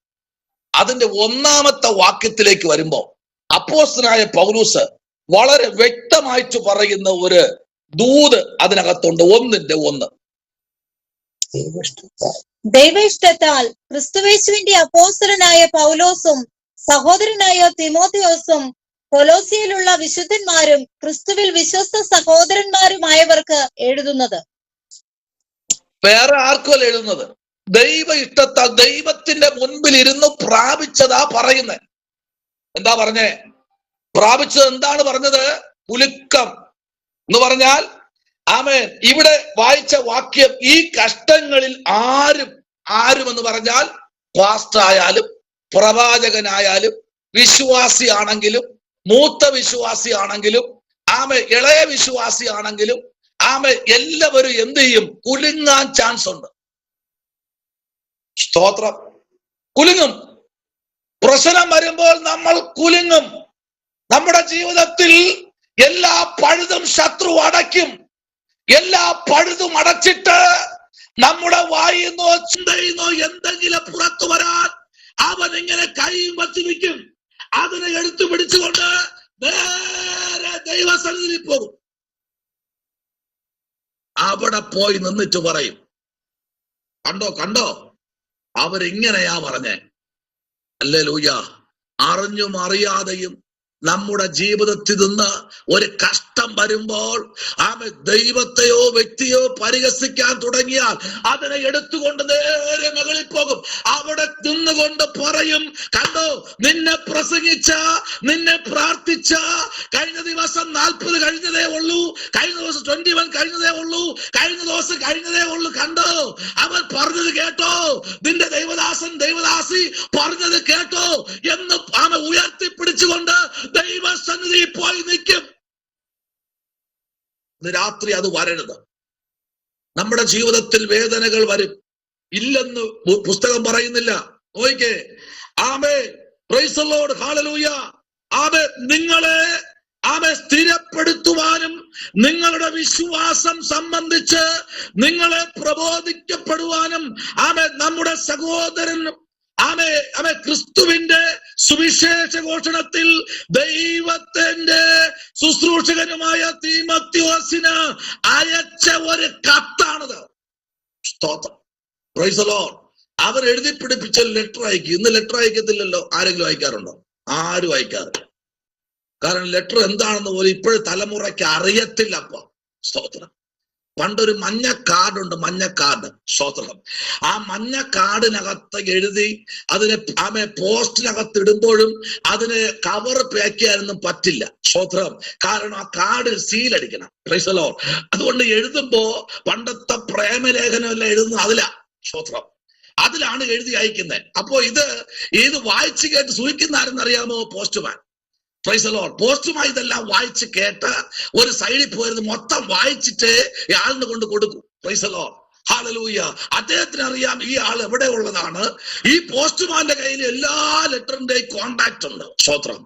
അതിന്റെ 1-ാമത്തെ വാക്യത്തിലേക്ക് വരുമ്പോ അപ്പോസ്തലനായ പൗലോസ് വളരെ വ്യക്തമായിട്ട് പറയുന്ന ഒരു ദൂത് അതിനകത്തുണ്ട്. 1:1. ദൈവഇഷ്ടത്താൽ ക്രിസ്തുയേശുവിന്റെ അപ്പോസ്തലനായ പൗലോസും സഹോദരനായ തിമോഥെയോസും കൊലോസ്യയിലുള്ള വിശുദ്ധന്മാരും ക്രിസ്തുവിൽ വിശ്വസ്ത സഹോദരന്മാരുമായവർക്ക് എഴുതുന്നത്. വേറെ ആർക്കും എഴുതുന്നത്. ദൈവ ഇഷ്ടത്താൽ ദൈവത്തിന്റെ മുൻപിൽ ഇരുന്ന് പ്രാപിച്ചതാ പറയുന്നത്. എന്താ പറഞ്ഞേ? പ്രാപിച്ചത് എന്താണ് പറഞ്ഞത്? കുലുക്കം എന്ന് പറഞ്ഞാൽ ആമേൻ. ഇവിടെ വായിച്ച വാക്യം, ഈ കഷ്ടങ്ങളിൽ ആരും എന്ന് പറഞ്ഞാൽ പാസ്റ്റർ ആയാലും പ്രവാചകനായാലും വിശ്വാസിയാണെങ്കിലും മൂത്ത വിശ്വാസിയാണെങ്കിലും ഇളയ വിശ്വാസിയാണെങ്കിലും എല്ലാവരും എന്ത് ചെയ്യും? കുലുങ്ങാൻ ചാൻസ് ഉണ്ട്. സ്തോത്രം. കുലുങ്ങും. പ്രശ്നം വരുമ്പോൾ നമ്മൾ കുലുങ്ങും. നമ്മുടെ ജീവിതത്തിൽ എല്ലാ പഴുതും ശത്രു അടയ്ക്കും. എല്ലാ പഴുതും അടച്ചിട്ട് നമ്മുടെ വായിന്നോ ചിന്തയിന്നോ എന്തെങ്കിലും പുറത്തു വരാൻ അവൻ ഇങ്ങനെ കൈയും വച്ചിരിക്കും. അതിനെ എടുത്തു പിടിച്ചുകൊണ്ട് നേരെ ദൈവസന്നിധിയിൽ പോകും. അവിടെ പോയി നിന്നിട്ട് പറയും, കണ്ടോ അവരിങ്ങനെയാ പറഞ്ഞേ. ഹല്ലേലൂയ. അറിഞ്ഞും അറിയാതെയും നമ്മുടെ ജീവിതത്തിൽ നിന്ന് ഒരു കഷ്ടം വരുമ്പോൾ ദൈവത്തെയോ വ്യക്തിയോ പരിഹസിക്കാൻ തുടങ്ങിയാൽ അതിനെ എടുത്തുകൊണ്ട് നേരെ മുകളിൽ പോകും. അവിടെ നിന്നുകൊണ്ട് പറയും, കണ്ടോ, നിന്നെ പ്രസംഗിച്ച, നിന്നെ പ്രാർത്ഥിച്ച, കഴിഞ്ഞ ദിവസം 40 കഴിഞ്ഞതേ ഉള്ളൂ, കഴിഞ്ഞ ദിവസം 21 കഴിഞ്ഞതേ ഉള്ളൂ, കഴിഞ്ഞ ദിവസം കഴിഞ്ഞതേ ഉള്ളൂ, കണ്ടോ, അവൻ പറഞ്ഞത് കേട്ടോ, നിന്റെ ദൈവദാസി പറഞ്ഞത് കേട്ടോ എന്ന് ഉയർത്തിപ്പിടിച്ചുകൊണ്ട് ദൈവസന്നിധിയിൽ പോയി നിൽക്കും. രാത്രി അത് വരരുത്. നമ്മുടെ ജീവിതത്തിൽ വേദനകൾ വരും, ഇല്ലെന്ന് പുസ്തകം പറയുന്നില്ല. നോക്കിക്കേ. Amen. Praise the lord. Hallelujah. Amen. നിങ്ങളെ സ്ഥിരപ്പെടുത്തുവാനും നിങ്ങളുടെ വിശ്വാസം സംബന്ധിച്ച് നിങ്ങളെ പ്രബോധിക്കപ്പെടുവാനും നമ്മുടെ സഹോദരൻ ക്രിസ്തുവിന്റെ സുവിശേഷ ഘോഷണത്തിൽ ദൈവത്തിന്റെ ശുശ്രൂഷകനുമായ തീമോഥെയോസിന് അയച്ച ഒരു കത്താണത്. സ്തോത്രം. Praise the Lord. അവർ എഴുതി പിടിപ്പിച്ച ലെറ്റർ അയക്കും. ഇന്ന് ലെറ്റർ അയക്കത്തില്ലല്ലോ. ആരെങ്കിലും അയക്കാറുണ്ടോ? ആരും അയക്കാറില്ല. കാരണം ലെറ്റർ എന്താണെന്ന് പോലും ഇപ്പോഴും തലമുറയ്ക്ക് അറിയത്തില്ല. അപ്പൊ സ്തോത്രം. പണ്ടൊരു മഞ്ഞ കാർഡുണ്ട്, മഞ്ഞ കാർഡ്. സ്തോത്രം. ആ മഞ്ഞ കാർഡിനകത്ത് എഴുതി അതിനെ പോസ്റ്റിനകത്ത് ഇടുമ്പോഴും അതിന് കവർ പാക്ക് ചെയ്യാനൊന്നും പറ്റില്ല. സ്തോത്രം. കാരണം ആ കാർഡിൽ സീലടിക്കണം. Price the Lord. അതുകൊണ്ട് എഴുതുമ്പോ പണ്ടത്തെ പ്രേമലേഖനം എല്ലാം എഴുതുന്നത് അതിലാ. സ്തോത്രം. അതിലാണ് എഴുതി അയക്കുന്നത്. അപ്പോ ഇത് വായിച്ചു കേട്ട് സൂഹിക്കുന്ന ആരെന്നറിയാമോ? പോസ്റ്റ്മാൻ. Praise the lord. പോസ്റ്റുമായി ഇതെല്ലാം വായിച്ച് കേട്ട് ഒരു സൈഡിൽ പോയിരുന്ന് മൊത്തം വായിച്ചിട്ട് ആളിന് കൊണ്ട് കൊടുക്കും. Price the lord. ഹല്ലേലൂയ. അദ്ദേഹത്തിന് അറിയാം ഈ ആൾ എവിടെ ഉള്ളതാണ്. ഈ പോസ്റ്റ്മാന്റെ കയ്യിൽ എല്ലാ ലെറ്ററിന്റെയും കോണ്ടാക്ട് ഉണ്ട്. സ്തോത്രം.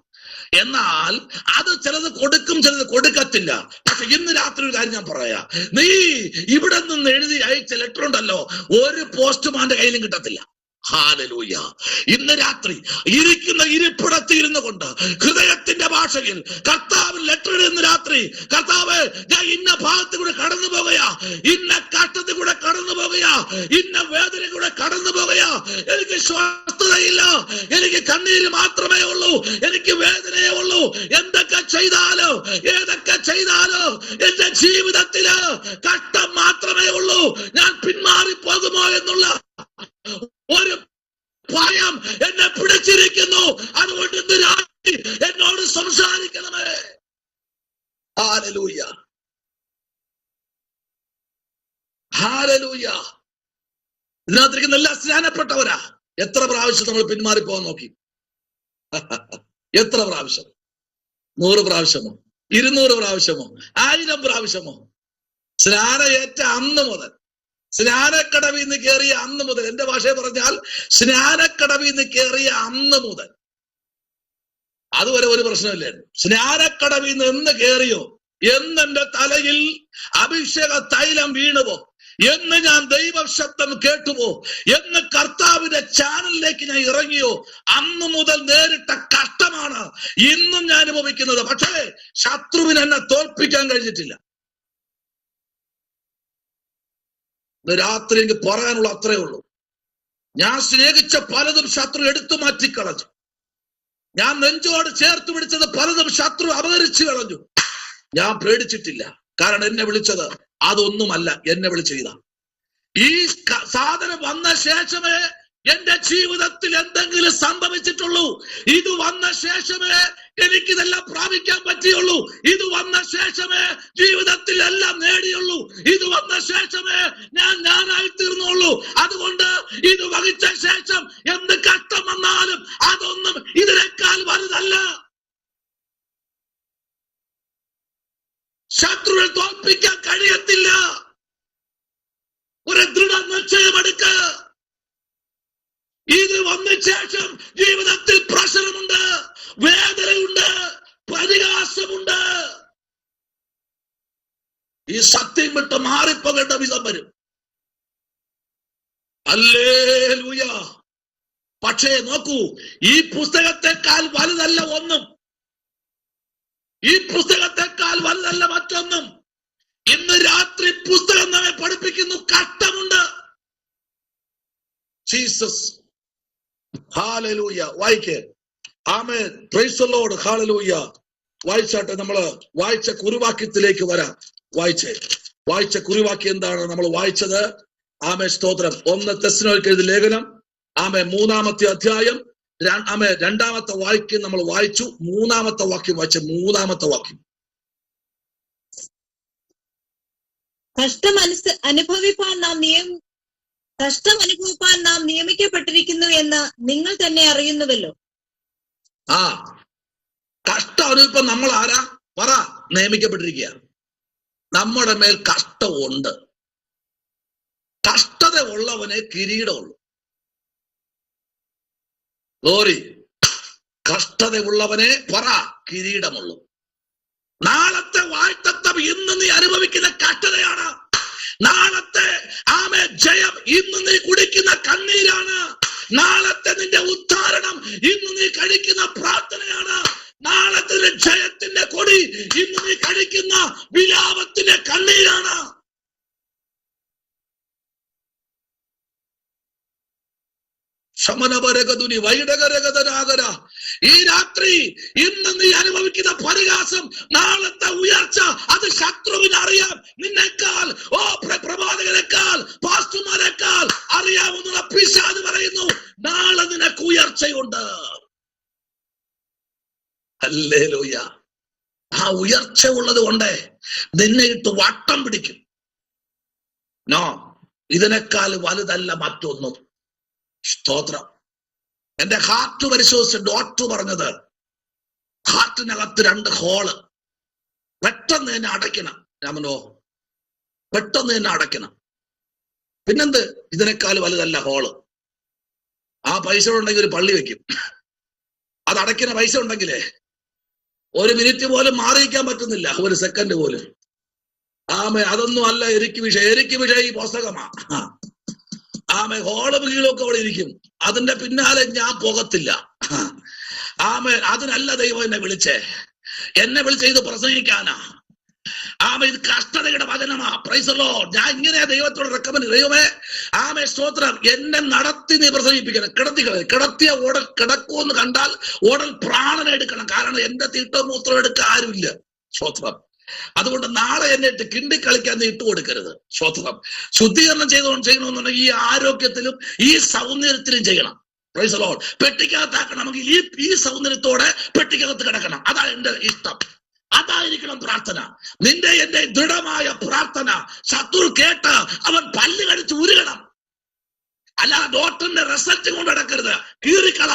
എന്നാൽ അത് ചിലത് കൊടുക്കും, ചിലത് കൊടുക്കത്തില്ല. പക്ഷെ ഇന്ന് രാത്രി ഒരു കാര്യം ഞാൻ പറയാം, നീ ഇവിടെ നിന്ന് എഴുതി അയച്ച ലെറ്റർ ഉണ്ടല്ലോ, ഒരു പോസ്റ്റ്മാന്റെ കയ്യിലും കിട്ടത്തില്ല. ഹല്ലേലൂയ. ഇന്ന് രാത്രി ഇരിക്കുന്ന ഇരിപ്പിടത്തിൽ ഇരുന്നു കൊണ്ട് ഹൃദയത്തിന്റെ ഭാഷയിൽ കർത്താവിന് ലെറ്റർ ഇടുന്ന രാത്രി, കർത്താവ് ഞാൻ ഇന്ന ഭാഗത്ത് കൂടെ കടന്നു പോകുകയാ, ഇന്ന കഷ്ടത്തിൽ കൂടെ കടന്നു പോകുകയാ, ഇന്ന വേദന കൂടെ കടന്നു പോകുകയാ, എനിക്ക് സ്വസ്ഥതയില്ല, എനിക്ക് കണ്ണീര് മാത്രമേ ഉള്ളൂ, എനിക്ക് വേദനയേ ഉള്ളൂ, എന്തൊക്കെ ചെയ്താലോ ഏതൊക്കെ ചെയ്താലോ എന്റെ ജീവിതത്തില് കഷ്ടം മാത്രമേ ഉള്ളൂ, ഞാൻ പിന്മാറി പോകുമോ എന്നുള്ള ഒരു ഭയം എന്നെ പിടിച്ചിരിക്കുന്നു. അതുകൊണ്ട് ഇന്ന് രാത്രി എന്നോട് സംസാരിക്കണമേ. Hallelujah, hallelujah. ഇതിനകത്തേക്ക് നല്ല സ്നാനപ്പെട്ടവരാ. എത്ര പ്രാവശ്യം നമ്മൾ പിന്മാറിപ്പോകാൻ നോക്കി? എത്ര പ്രാവശ്യം? 100 പ്രാവശ്യമോ 200 പ്രാവശ്യമോ 1000 പ്രാവശ്യമോ? സ്നാനയേറ്റ അന്ന് മുതൽ, സ്നാനക്കടവിൽ നിന്ന് കയറിയ അന്ന് മുതൽ, എന്റെ ഭാഷയെ പറഞ്ഞാൽ സ്നാനക്കടവിൽ നിന്ന് കയറിയ അന്ന് മുതൽ അതുവരെ ഒരു പ്രശ്നമില്ലായിരുന്നു. സ്നാനക്കടവിൽ നിന്ന് എന്ന് കയറിയോ, എന്നെന്റെ തലയിൽ അഭിഷേക തൈലം വീണുവോ, എന്ന് ഞാൻ ദൈവശബ്ദം കേട്ടുവോ, എന്ന് കർത്താവിന്റെ ചാനലിലേക്ക് ഞാൻ ഇറങ്ങിയോ, അന്ന് മുതൽ നേരിട്ട കഷ്ടമാണ് ഇന്നും ഞാൻ അനുഭവിക്കുന്നത്. പക്ഷേ ശത്രുവിന് എന്നെ തോൽപ്പിക്കാൻ കഴിഞ്ഞിട്ടില്ല. രാത്രി എനിക്ക് പറയാനുള്ള അത്രേ ഉള്ളൂ. ഞാൻ സ്നേഹിച്ച പലതും ശത്രു എടുത്തു മാറ്റിക്കളഞ്ഞു. ഞാൻ നെഞ്ചോട് ചേർത്ത് പിടിച്ചത് പലതും ശത്രു അപഹരിച്ചു കളഞ്ഞു. ഞാൻ പേടിച്ചിട്ടില്ല. കാരണം എന്നെ വിളിച്ചത് അതൊന്നുമല്ല, എന്നെ വിളിച്ചതാ. ഈ സാധനം വന്ന ശേഷമേ എന്റെ ജീവിതത്തിൽ എന്തെങ്കിലും സംഭവിച്ചിട്ടുള്ളൂ. ഇത് വന്ന ശേഷമേ എനിക്കിതെല്ലാം പ്രാപിക്കാൻ പറ്റിയുള്ളൂ. ഇത് വന്ന ശേഷമേ ജീവിതത്തിൽ എല്ലാം നേടിയുള്ളൂ. ഇത് വന്ന ശേഷമേ ഞാനായി തീർന്നുള്ളൂ. അതുകൊണ്ട് ഇത് വഹിച്ച ശേഷം എന്ത് കഷ്ടം വന്നാലും അതൊന്നും ഇതിനേക്കാൾ വലുതല്ല. ശത്രുവിനെ തോൽപ്പിക്കാൻ കഴിയത്തില്ല. ഒരു ദൃഢ നിശ്ചയമെടുക്ക. ഇത് വന്ന ശേഷം ജീവിതത്തിൽ പ്രശ്നമുണ്ട്, വേദനയുണ്ട്, പരിഹാസമുണ്ട്. ഈ സത്യം വിട്ട് മാറിപ്പോകേണ്ട വിധം വരും. ഹല്ലേലൂയ. പക്ഷേ നോക്കൂ, ഈ പുസ്തകത്തെക്കാൾ വലുതല്ല ഒന്നും. ഈ പുസ്തകത്തെക്കാൾ വലുതല്ല മറ്റൊന്നും. ഇന്ന് രാത്രി പുസ്തകം നമ്മെ പഠിപ്പിക്കുന്നു, കഷ്ടമുണ്ട്. ജീസസ്. ഹല്ലേലൂയ. വായിക്കേ. Amen. Praise the lord. Hallelujah. വായിച്ചാട്ടെ. നമ്മള് വായിച്ച കുറിവാക്യത്തിലേക്ക് വരാം. വായിച്ച കുറിവാക്യം എന്താണ് നമ്മൾ വായിച്ചത്? ആമേൻ. സ്തോത്രം. 1 തെസ്സലോനിക്കർ എഴുതിയ ലേഖനം, ആമേൻ, 3-ാമത്തെ അധ്യായം, ആമേൻ, 2-ാമത്തെ വാക്യം നമ്മൾ വായിച്ചു. 3-ാമത്തെ വാക്യം വായിച്ച 3-ാമത്തെ വാക്യം. കഷ്ടം അനുഭവിപ്പാൻ നാം നിയമിക്കപ്പെട്ടിരിക്കുന്നു എന്ന് നിങ്ങൾ തന്നെ അറിയുന്നുവല്ലോ. കഷ്ടം അനുഭവിപ്പാൻ നമ്മൾ ആരാ? പറ. നിയമിക്കപ്പെട്ടിരിക്കുക. നമ്മുടെ മേൽ കഷ്ടമുണ്ട്. കഷ്ടത ഉള്ളവനെ കിരീടമുള്ളൂ. ഗോറി. കഷ്ടത ഉള്ളവനെ പറ കിരീടമുള്ളൂ. നാളത്തെ വാഴ്ത്തത്വം ഇന്ന് നീ അനുഭവിക്കുന്ന കഷ്ടതയാണ്. നാളത്തെ ആമേ ജയം ഇന്ന് നീ കുടിക്കുന്ന കണ്ണീരാണ്. നാളത്തെ നിന്റെ ഉദ്ധാരണം ഇന്ന് നീ കഴിക്കുന്ന പ്രാർത്ഥനയാണ്. നാളത്തെ ജയത്തിന്റെ കൊടി ഇന്ന് നീ കഴിക്കുന്ന വിലാപത്തിന്റെ കണ്ണീരാണ്. ഈ രാത്രി ഇന്ന് നീ അനുഭവിക്കുന്ന പരിഹാസം, നാളത്തെ ഉയർച്ച, അത് ശത്രുവിന് അറിയാം. നിന്നെക്കാൾ, പ്രവാചകനേക്കാൾ, പാസ്റ്റർമാരെക്കാൾ അറിയാമെന്നുള്ള പിശാച് പറയുന്നു, നാളെ നിനക്ക് ഉയർച്ചയുണ്ട്. ഹല്ലേലൂയ. ആ ഉയർച്ച ഉള്ളത് കൊണ്ട് നിന്നെ ഇട്ട് വട്ടം പിടിക്കും. നോ, ഇതിനേക്കാൾ വലുതല്ല മറ്റൊന്നും. സ്തോത്രം. എന്റെ ഹാർട്ട് പരിശോധിച്ച ഡോക്ടർ പറഞ്ഞത്, ഹാർട്ടിനകത്ത് 2 ഹോള്. പെട്ടെന്ന് തന്നെ അടയ്ക്കണം. രാമനോ, പെട്ടെന്ന് തന്നെ അടയ്ക്കണം. പിന്നെന്ത്, ഇതിനേക്കാൾ വലുതല്ല ഹോള്. ആ പൈസ ഉണ്ടെങ്കിൽ ഒരു പള്ളി വെക്കും. അത് അടയ്ക്കുന്ന പൈസ ഉണ്ടെങ്കിലേ ഒരു മിനിറ്റ് പോലും മാറിയിക്കാൻ പറ്റുന്നില്ല, ഒരു സെക്കൻഡ് പോലും. അതൊന്നും അല്ല എനിക്ക് വിഷയം ഈ പുസ്തകമാ. ഹോള് വീളൊക്കെ അവിടെ ഇരിക്കും, അതിന്റെ പിന്നാലെ ഞാൻ പോകത്തില്ല. അതിനല്ല ദൈവം എന്നെ വിളിച്ചേ. എന്നെ വിളിച്ച ഇത് പ്രസംഗിക്കാനാ. ഇത് കഷ്ടതയുടെ വചനമാ. Price the lord. ഞാൻ ഇങ്ങനെ ദൈവത്തോട് റെക്കമെൻഡ്, ദൈവമേ സ്തോത്രം, എന്നെ നടത്തി നീ പ്രസംഗിപ്പിക്കണം. കിടത്തിയ ഓടൽ കിടക്കുമെന്ന് കണ്ടാൽ ഓടൽ പ്രാണനെ എടുക്കണം. കാരണം എന്റെ തീട്ടവും മൂത്രവും എടുക്കാൻ ആരുമില്ല. സ്തോത്രം. അതുകൊണ്ട് നാളെ എന്നെ ഇട്ട് കിണ്ടി കളിക്കാൻ നീ ഇട്ട് കൊടുക്കരുത്. സ്തോത്രം. ശുദ്ധീകരണം ചെയ്യണമെന്നുണ്ടെങ്കിൽ ഈ ആരോഗ്യത്തിലും ഈ സൗന്ദര്യത്തിലും ചെയ്യണം. Praise the lord. പെട്ടിക്കകത്താക്കണം. നമുക്ക് ഈ സൗന്ദര്യത്തോടെ പെട്ടിക്കകത്ത് കിടക്കണം. അതാണ് എന്റെ ഇഷ്ടം. അതായിരിക്കണം പ്രാർത്ഥന. നിന്റെ എന്റെ ദൃഢമായ പ്രാർത്ഥന ശത്രു കേട്ട് അവൻ പല്ല് കടിച്ച് ഉരുകണം. അല്ലാതെ ഡോക്ടറിന്റെ റിസൾട്ട് കൊണ്ട് നടക്കരുത്. കീറിക്കള.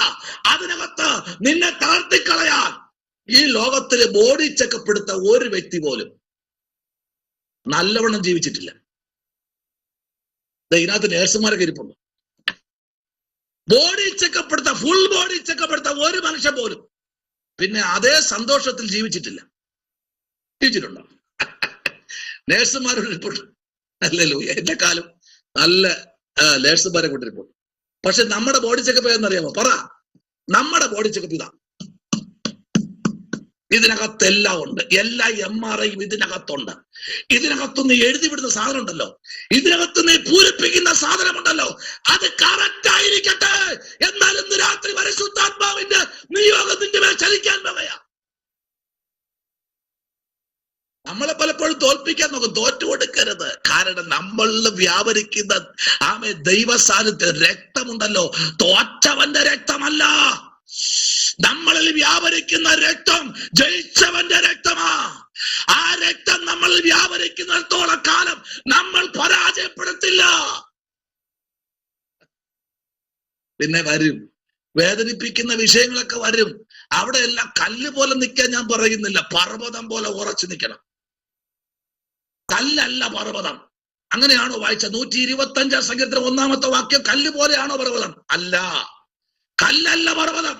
അതിനകത്ത് നിന്നെ തളർത്തിക്കളയാൻ ഈ ലോകത്തില് ബോഡി ചെക്കപ്പ് എടുത്ത ഒരു വ്യക്തി പോലും നല്ലവണ്ണം ജീവിച്ചിട്ടില്ല. ഇതിനകത്ത് നേഴ്സുമാരൊക്കെ ഇരിപ്പുണ്ട്. ബോഡി ചെക്കപ്പ് എടുത്ത, ഫുൾ ബോഡി ചെക്കപ്പ് എടുത്ത ഒരു മനുഷ്യൻ പോലും പിന്നെ അതേ സന്തോഷത്തിൽ ജീവിച്ചിട്ടുണ്ടോ? നേഴ്സുമാരോട് ഇരിപ്പുണ്ട്. അല്ലല്ലോ, എന്റെ കാലം നല്ല നേഴ്സുമാരെ കൊണ്ടിരിപ്പുണ്ട്. പക്ഷെ നമ്മുടെ ബോഡി ചെക്കപ്പ് ഏതെന്നറിയാമോ? പറ. നമ്മുടെ ബോഡി ചെക്കപ്പ് ഇതാ. ഇതിനകത്ത് എല്ലാം ഉണ്ട്. എല്ലാ MRIയും ഇതിനകത്തുണ്ട്. ഇതിനകത്തുനിന്ന് എഴുതി വിടുന്ന സാധനം ഉണ്ടല്ലോ, ഇതിനകത്തുനിന്ന് പൂരിപ്പിക്കുന്ന സാധനമുണ്ടല്ലോ, അത് കറക്റ്റ് ആയിരിക്കട്ടെ. എന്നാൽ ഇന്ന് രാത്രി പരിശുദ്ധാത്മാവിന്റെ നിയോഗത്തിന്റെ മേൽ ചലിക്കാൻ പോവുകയാ. നമ്മളെ പലപ്പോഴും തോൽപ്പിക്കാൻ നോക്കും. തോറ്റു കൊടുക്കരുത്. കാരണം നമ്മളിൽ വ്യാപരിക്കുന്ന ദൈവ സാന്നിധ്യം രക്തമുണ്ടല്ലോ, തോറ്റവന്റെ രക്തമല്ല. നമ്മളിൽ വ്യാപരിക്കുന്ന രക്തം ജയിച്ചവന്റെ രക്തമാ. ആ രക്തം നമ്മളിൽ വ്യാപരിക്കുന്നിടത്തോളം കാലം നമ്മൾ പരാജയപ്പെടത്തില്ല. പിന്നെ വരും വേദനിപ്പിക്കുന്ന വിഷയങ്ങളൊക്കെ വരും. അവിടെ എല്ലാം കല്ല് പോലെ നിൽക്കാൻ ഞാൻ പറയുന്നില്ല, പർവ്വതം പോലെ ഉറച്ചു നിൽക്കണം. കല്ലല്ല പർവ്വതം. അങ്ങനെയാണോ വായിച്ച 125 സങ്കീർത്തനം 1-ാമത്തെ വാക്യം? കല്ല് പോലെയാണോ പർവ്വതം? അല്ല, കല്ലല്ല പർവ്വതം.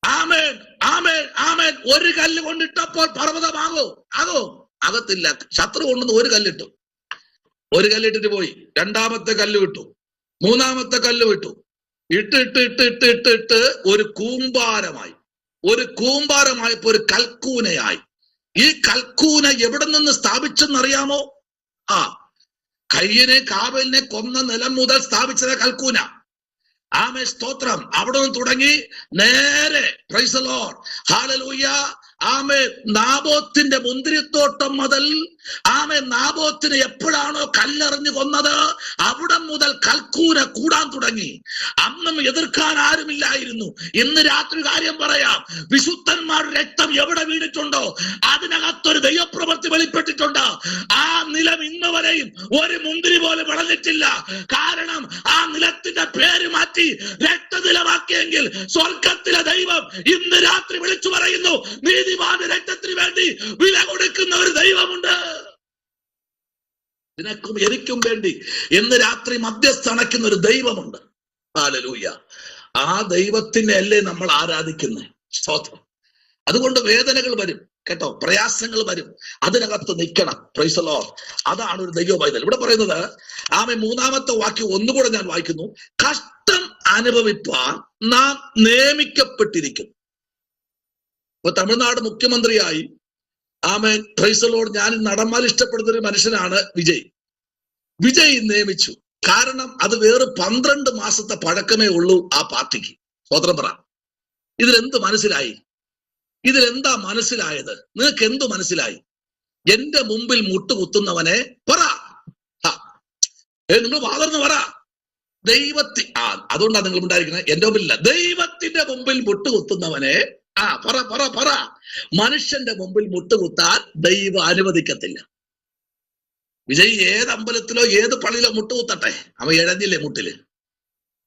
ആമേൻ, ആമേൻ, ആമേൻ. ഒരു കല്ല് കൊണ്ടിട്ടപ്പോൾ പർവ്വതമാകോ? ആകത്തില്ല. ശത്രു കൊണ്ടുവന്ന് ഒരു കല്ലിട്ടു. ഒരു കല്ലിട്ടിട്ട് പോയി. രണ്ടാമത്തെ കല്ല് വിട്ടു. മൂന്നാമത്തെ കല്ല് വിട്ടു. ഇട്ട് ഒരു കൂമ്പാരമായി. ഒരു കൂമ്പാരമായപ്പോ ഒരു കൽക്കൂനയായി. ഈ കൽക്കൂന എവിടെ നിന്ന് സ്ഥാപിച്ചെന്നറിയാമോ? കയ്യനെ കാബലിനെ കൊന്ന നിലം മുതൽ സ്ഥാപിച്ചത് കൽക്കൂന. സ്തോത്രം. അവിടെ നിന്ന് തുടങ്ങി നേരെ പ്രൈസ് ദി ലോർഡ്, ഹല്ലേലൂയ, നാബോത്തിന്റെ മുന്തിരിത്തോട്ടം മുതൽ നാബോത്തിന് എപ്പോഴാണോ കല്ലെറിഞ്ഞു കൊന്നത് അവിടെ മുതൽ കൽക്കൂന കൂടാൻ തുടങ്ങി. അന്നും എതിർക്കാൻ ആരുമില്ലായിരുന്നു. ഇന്ന് രാത്രി കാര്യം പറയാം. വിശുദ്ധന്മാരുടെ രക്തം എവിടെ വീണിട്ടുണ്ടോ അതിനകത്തൊരു ദൈവപ്രവൃത്തി വെളിപ്പെട്ടിട്ടുണ്ട്. ആ നിലം ഇന്ന് വരെയും ഒരു മുന്തിരി പോലെ വളർന്നിട്ടില്ല. കാരണം ആ നിലത്തിന്റെ പേര് മാറ്റി രക്തനിലമാക്കിയെങ്കിൽ സ്വർഗത്തിലെ ദൈവം ഇന്ന് രാത്രി വിളിച്ചു പറയുന്നു, നീതിമാന്റെ രക്തത്തിന് വേണ്ടി വില കൊടുക്കുന്ന ഒരു ദൈവമുണ്ട്. നിനക്കും എനിക്കും വേണ്ടി ഇന്ന് രാത്രി മധ്യസ്ഥ അണയ്ക്കുന്ന ഒരു ദൈവമുണ്ട്. ഹല്ലേലൂയ. ആ ദൈവത്തിനെ അല്ലേ നമ്മൾ ആരാധിക്കുന്നത്. സ്തോത്രം. അതുകൊണ്ട് വേദനകൾ വരും കേട്ടോ, പ്രയാസങ്ങൾ വരും, അതിനകത്ത് നിൽക്കണം. Price the Lord. അതാണ് ഒരു ദൈവ പൈതൽ. ഇവിടെ പറയുന്നത് 3-ാമത്തെ വാക്യം ഒന്നുകൂടെ ഞാൻ വായിക്കുന്നു. കഷ്ടം അനുഭവിപ്പാൻ നാം നിയമിക്കപ്പെട്ടിരിക്കുന്നു. ഇപ്പൊ തമിഴ്നാട് മുഖ്യമന്ത്രിയായി പ്രൈസ് ദി ലോർഡ്, ഞാൻ നടന്മാർ ഇഷ്ടപ്പെടുന്ന ഒരു മനുഷ്യനാണ് വിജയ് നിയമിച്ചു. കാരണം അത് വേറെ 12 മാസത്തെ പഴക്കമേ ഉള്ളൂ ആ പാർട്ടിക്ക്. സ്വതന്ത്രം പറ. ഇതിലെന്ത് മനസ്സിലായി? ഇതിലെന്താ മനസ്സിലായത്? നിങ്ങൾക്ക് എന്തു മനസ്സിലായി? എന്റെ മുമ്പിൽ മുട്ടുകുത്തുന്നവനെ പറ, നിങ്ങൾ വാതർന്ന് പറ. അതുകൊണ്ടാണ് നിങ്ങൾ ഉണ്ടായിരിക്കുന്നത്. എന്റെ മുമ്പിലില്ല. ദൈവത്തിന്റെ മുമ്പിൽ മുട്ടുകുത്തുന്നവനെ പറ. മനുഷ്യന്റെ മുമ്പിൽ മുട്ടുകുത്താൻ ദൈവം അനുവദിക്കത്തില്ല. വിജയ് ഏത് അമ്പലത്തിലോ ഏത് പള്ളിയിലോ മുട്ടുകുത്തട്ടെ, അവ ഇഴഞ്ഞില്ലേ മുട്ടില്?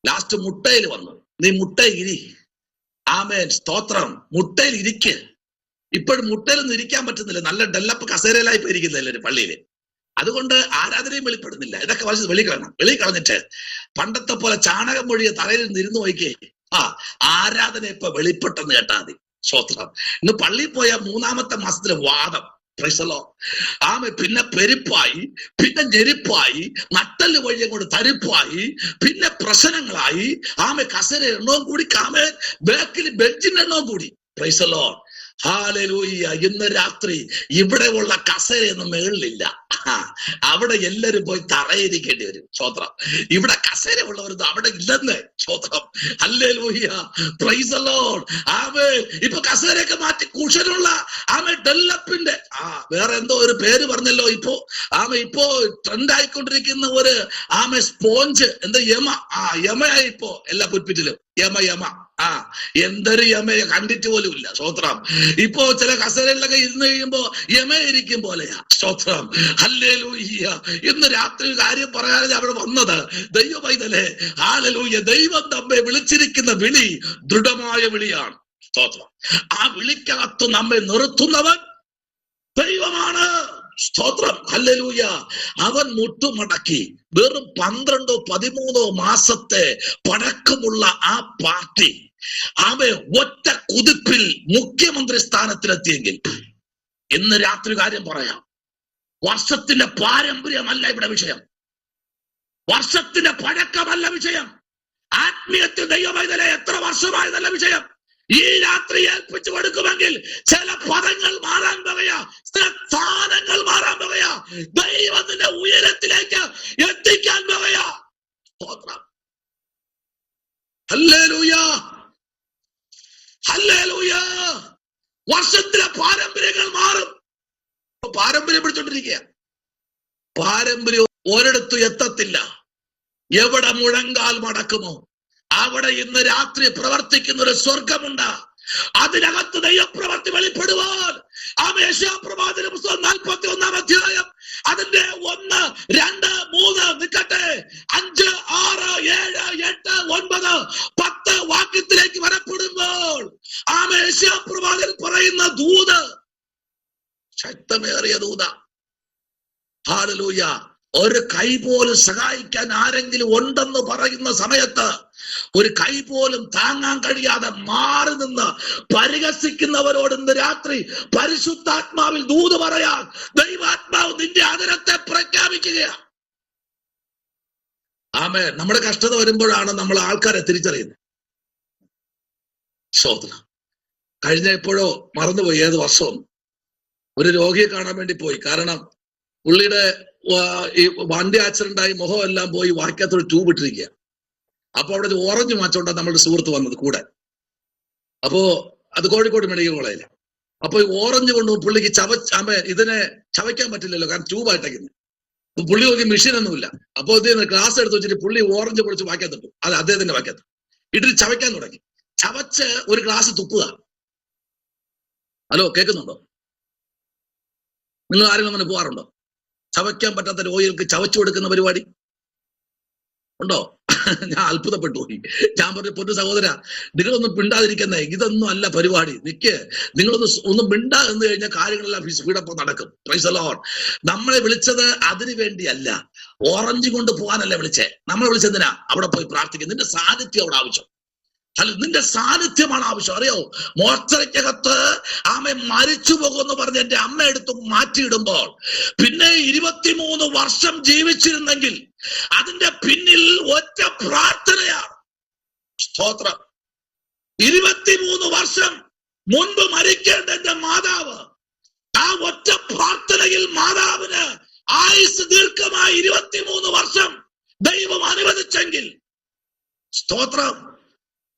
ലാസ്റ്റ് മുട്ടയിൽ വന്നു. നീ മുട്ടയിൽ ഇരി. ആമേൻ, സ്തോത്രം. മുട്ടയിൽ ഇരിക്ക്. ഇപ്പോഴും മുട്ടയിലൊന്നും ഇരിക്കാൻ പറ്റുന്നില്ല. നല്ല ഡെല്ലപ്പ് കസേരയിലായി പോയിരിക്കുന്നില്ല ഒരു പള്ളിയില്. അതുകൊണ്ട് ആരാധനയും വെളിപ്പെടുന്നില്ല. ഇതൊക്കെ വലിച്ച് വെളിക്കളയണം. വെളിക്കളഞ്ഞിട്ട് പണ്ടത്തെ പോലെ ചാണകം മൊഴിയെ തലയിൽ ഇരുന്ന് നോക്കിയേ, ആരാധന ഇപ്പൊ വെളിപ്പെട്ടെന്ന് കേട്ടാ മതി. സ്തോത്രം. ഇന്ന് പള്ളിയിൽ പോയ 3-ാമത്തെ മാസത്തിലെ വാദം, പിന്നെ പെരുപ്പായി, പിന്നെ ഞെരുപ്പായി, നട്ടല് വഴി അങ്ങോട്ട് തരിപ്പായി, പിന്നെ പ്രശ്നങ്ങളായി, കസര എണ്ണവും കൂടി, ബാക്കിൽ ബെഞ്ചിന്റെ എണ്ണവും കൂടി. Price the lord. ഹല്ലേലൂയ. ഇന്ന് രാത്രി ഇവിടെ ഉള്ള കസേരയൊന്നും മേളിലില്ല. അവിടെ എല്ലാരും പോയി തറയിരിക്കേണ്ടി വരും. സ്തോത്രം. ഇവിടെ കസേര ഉള്ളവരൊന്നും അവിടെ ഇല്ലെന്ന്. സ്തോത്രം. ഹല്ലേലൂയ. Price the Lord. ഇപ്പൊ കസേരയൊക്കെ മാറ്റി കുഷനുള്ള ഡെവലപ്പിന്റെ വേറെ എന്തോ ഒരു പേര് പറഞ്ഞല്ലോ. ഇപ്പോ ട്രെൻഡ് ആയിക്കൊണ്ടിരിക്കുന്ന ഒരു സ്പോഞ്ച്, എന്താ യമയായി ഇപ്പോ എല്ലാ പുൽപ്പിറ്റിലും. യമ എന്തൊരു യമയെ കണ്ടിട്ട് പോലും ഇല്ല. സ്തോത്രം. ഇപ്പോ ചില കസേരയിലൊക്കെ ഇരുന്ന് കഴിയുമ്പോ യമയിരിക്കും പോലെയാ. സ്തോത്രം. ഹല്ലേലൂയ. ഇന്ന് രാത്രി കാര്യം പറയാതെ അവിടെ വന്നത് ദൈവ പൈതലേ, ഹല്ലേലൂയ, ദൈവം നമ്മെ വിളിച്ചിരിക്കുന്ന വിളി ദൃഢമായ വിളിയാണ്. സ്തോത്രം. ആ വിളിക്കകത്ത് നമ്മെ നിർത്തുന്നവൻ ദൈവമാണ്. സ്തോത്രം. ഹല്ലേലൂയ. അവൻ മുട്ടുമടക്കി വെറും 12-13 മാസത്തെ പഴക്കമുള്ള ആ പാർട്ടി ഒറ്റ കുതിപ്പിൽ മുഖ്യമന്ത്രി സ്ഥാനത്തിലെത്തിയെങ്കിൽ, ഇന്ന് രാത്രി കാര്യം പറയാം, വർഷത്തിന്റെ പാരമ്പര്യമല്ല ഇവിടെ വിഷയം, വർഷത്തിന്റെ പഴക്കമല്ല വിഷയം, ആത്മീയത്തിൽ ദൈവമൈതലെ എത്ര വർഷമായതല്ല വിഷയം. ഈ രാത്രി ഏൽപ്പിച്ചു കൊടുക്കുമെങ്കിൽ ചില പദങ്ങൾ മാറാൻ പോകയാ, ചില സ്ഥാനങ്ങൾ മാറാൻ പോകയാ, ദൈവത്തിന്റെ ഉയരത്തിലേക്ക് എത്തിക്കാൻ പോകയാ. ഹല്ലേലൂയ. ഹല്ലേലൂയ. വർഷത്തിലെ പാരമ്പര്യങ്ങൾ മാറും. പാരമ്പര്യം പിടിച്ചോണ്ടിരിക്കുക. പാരമ്പര്യം ഒരിടത്തും എത്തത്തില്ല. എവിടെ മുഴങ്കാൽ മടക്കുമോ അവിടെ ഇന്ന് രാത്രി പ്രവർത്തിക്കുന്ന ഒരു സ്വർഗമുണ്ട്. അതിനകത്ത് ദൈവപ്രവർത്തി വെളിപ്പെടുവാൻ യെശയ്യാപ്രവാചകന്റെ പുസ്തകം 41-ാം അധ്യായം അതിന്റെ 1, 2, 3 നിൽക്കട്ടെ, 5, 6, 7, 8, 9, 10 വാക്യത്തിലേക്ക് വരപ്പെടുമ്പോൾ യെശയ്യാപ്രവാചകൻ പറയുന്ന ദൂത് ശക്തമേറിയ ദൂത. ഹല്ലേലൂയ. ഒരു കൈ പോലും സഹായിക്കാൻ ആരെങ്കിലും ഉണ്ടെന്ന് പറയുന്ന സമയത്ത് ഒരു കൈ പോലും താങ്ങാൻ കഴിയാതെ മാറി നിന്ന് പരിഹസിക്കുന്നവരോട് ഇന്ന് രാത്രി പരിശുദ്ധാത്മാവിൽ ദൂത് പറയാൻ ദൈവാത്മാവ് നിന്റെ ആദരത്തെ പ്രഖ്യാപിക്കുകയാണ്. നമ്മുടെ കഷ്ടത വരുമ്പോഴാണ് നമ്മൾ ആൾക്കാരെ തിരിച്ചറിയുന്നത്. ശോധന കഴിഞ്ഞ എപ്പോഴോ മറന്നുപോയി, ഏത് വർഷവും ഒരു രോഗിയെ കാണാൻ വേണ്ടി പോയി. കാരണം പുള്ളിയുടെ ഈ വണ്ടി ആക്സിഡന്റായി മുഖം എല്ലാം പോയി വായിക്കാത്തൊരു ട്യൂബ് ഇട്ടിരിക്കുക. അപ്പൊ അവിടെ ഓറഞ്ച് മാച്ചോണ്ടാണ് നമ്മളുടെ സുഹൃത്ത് വന്നത് കൂടെ. അപ്പോ അത് കോഴിക്കോട് മെഡിക്കൽ കോളേജിൽ. അപ്പൊ ഈ ഓറഞ്ച് കൊണ്ട് പുള്ളിക്ക് ഇതിനെ ചവയ്ക്കാൻ പറ്റില്ലല്ലോ, കാരണം ട്യൂബായിട്ടേക്കുന്നത്. അപ്പൊ പുള്ളി നോക്കി മെഷീനൊന്നുമില്ല. അപ്പൊ ഇത് ഗ്ലാസ് എടുത്ത് വെച്ചിട്ട് പുള്ളി ഓറഞ്ച് പൊളിച്ച് വായിക്കാത്തുണ്ട്. അത് അദ്ദേഹത്തിന്റെ വായിക്കാത്ത ഇട്ടിട്ട് ചവയ്ക്കാൻ തുടങ്ങി. ചവച്ച് ഒരു ഗ്ലാസ് തുപ്പുക. ഹലോ, കേൾക്കുന്നുണ്ടോ? നിങ്ങൾ ആരെങ്കിലും അങ്ങനെ പോകാറുണ്ടോ? ചവയ്ക്കാൻ പറ്റാത്ത രോഗികൾക്ക് ചവച്ചു കൊടുക്കുന്ന പരിപാടി ഉണ്ടോ? ഞാൻ അത്ഭുതപ്പെട്ടു പോയി. ഞാൻ പറഞ്ഞു, പൊന്നു സഹോദര, നിങ്ങളൊന്നും മിണ്ടാതിരിക്കുന്നേ, ഇതൊന്നും അല്ല പരിപാടി. നിങ്ങളൊന്നും മിണ്ടാ എന്ന് കഴിഞ്ഞാൽ കാര്യങ്ങളെല്ലാം സ്പീഡപ്പ് നടക്കും. Price the Lord. നമ്മളെ വിളിച്ചത് അതിനു വേണ്ടിയല്ല, ഓറഞ്ച് കൊണ്ട് പോകാനല്ല വിളിച്ചേ. നമ്മളെ വിളിച്ചതിനാ അവിടെ പോയി പ്രാർത്ഥിക്കും. നിന്റെ സാന്നിധ്യം അവിടെ ആവശ്യം. അല്ല, നിന്റെ സാന്നിധ്യമാണ് ആവശ്യം. അറിയോ, മോർച്ചറിക്കകത്ത് മരിച്ചു പോകുമെന്ന് പറഞ്ഞ് എന്റെ അമ്മ എടുത്ത് മാറ്റിയിടുമ്പോൾ പിന്നെ 23 വർഷം ജീവിച്ചിരുന്നെങ്കിൽ അതിന്റെ പിന്നിൽ ഒറ്റ പ്രാർത്ഥനയാണ്. സ്തോത്രം. 23 വർഷം മുൻപ് മരിക്കേണ്ട എന്റെ മാതാവ്, ആ ഒറ്റ പ്രാർത്ഥനയിൽ മാതാവിന് ആയുസ് ദീർഘമായി 23 വർഷം ദൈവം അനുവദിച്ചെങ്കിൽ, സ്തോത്രം,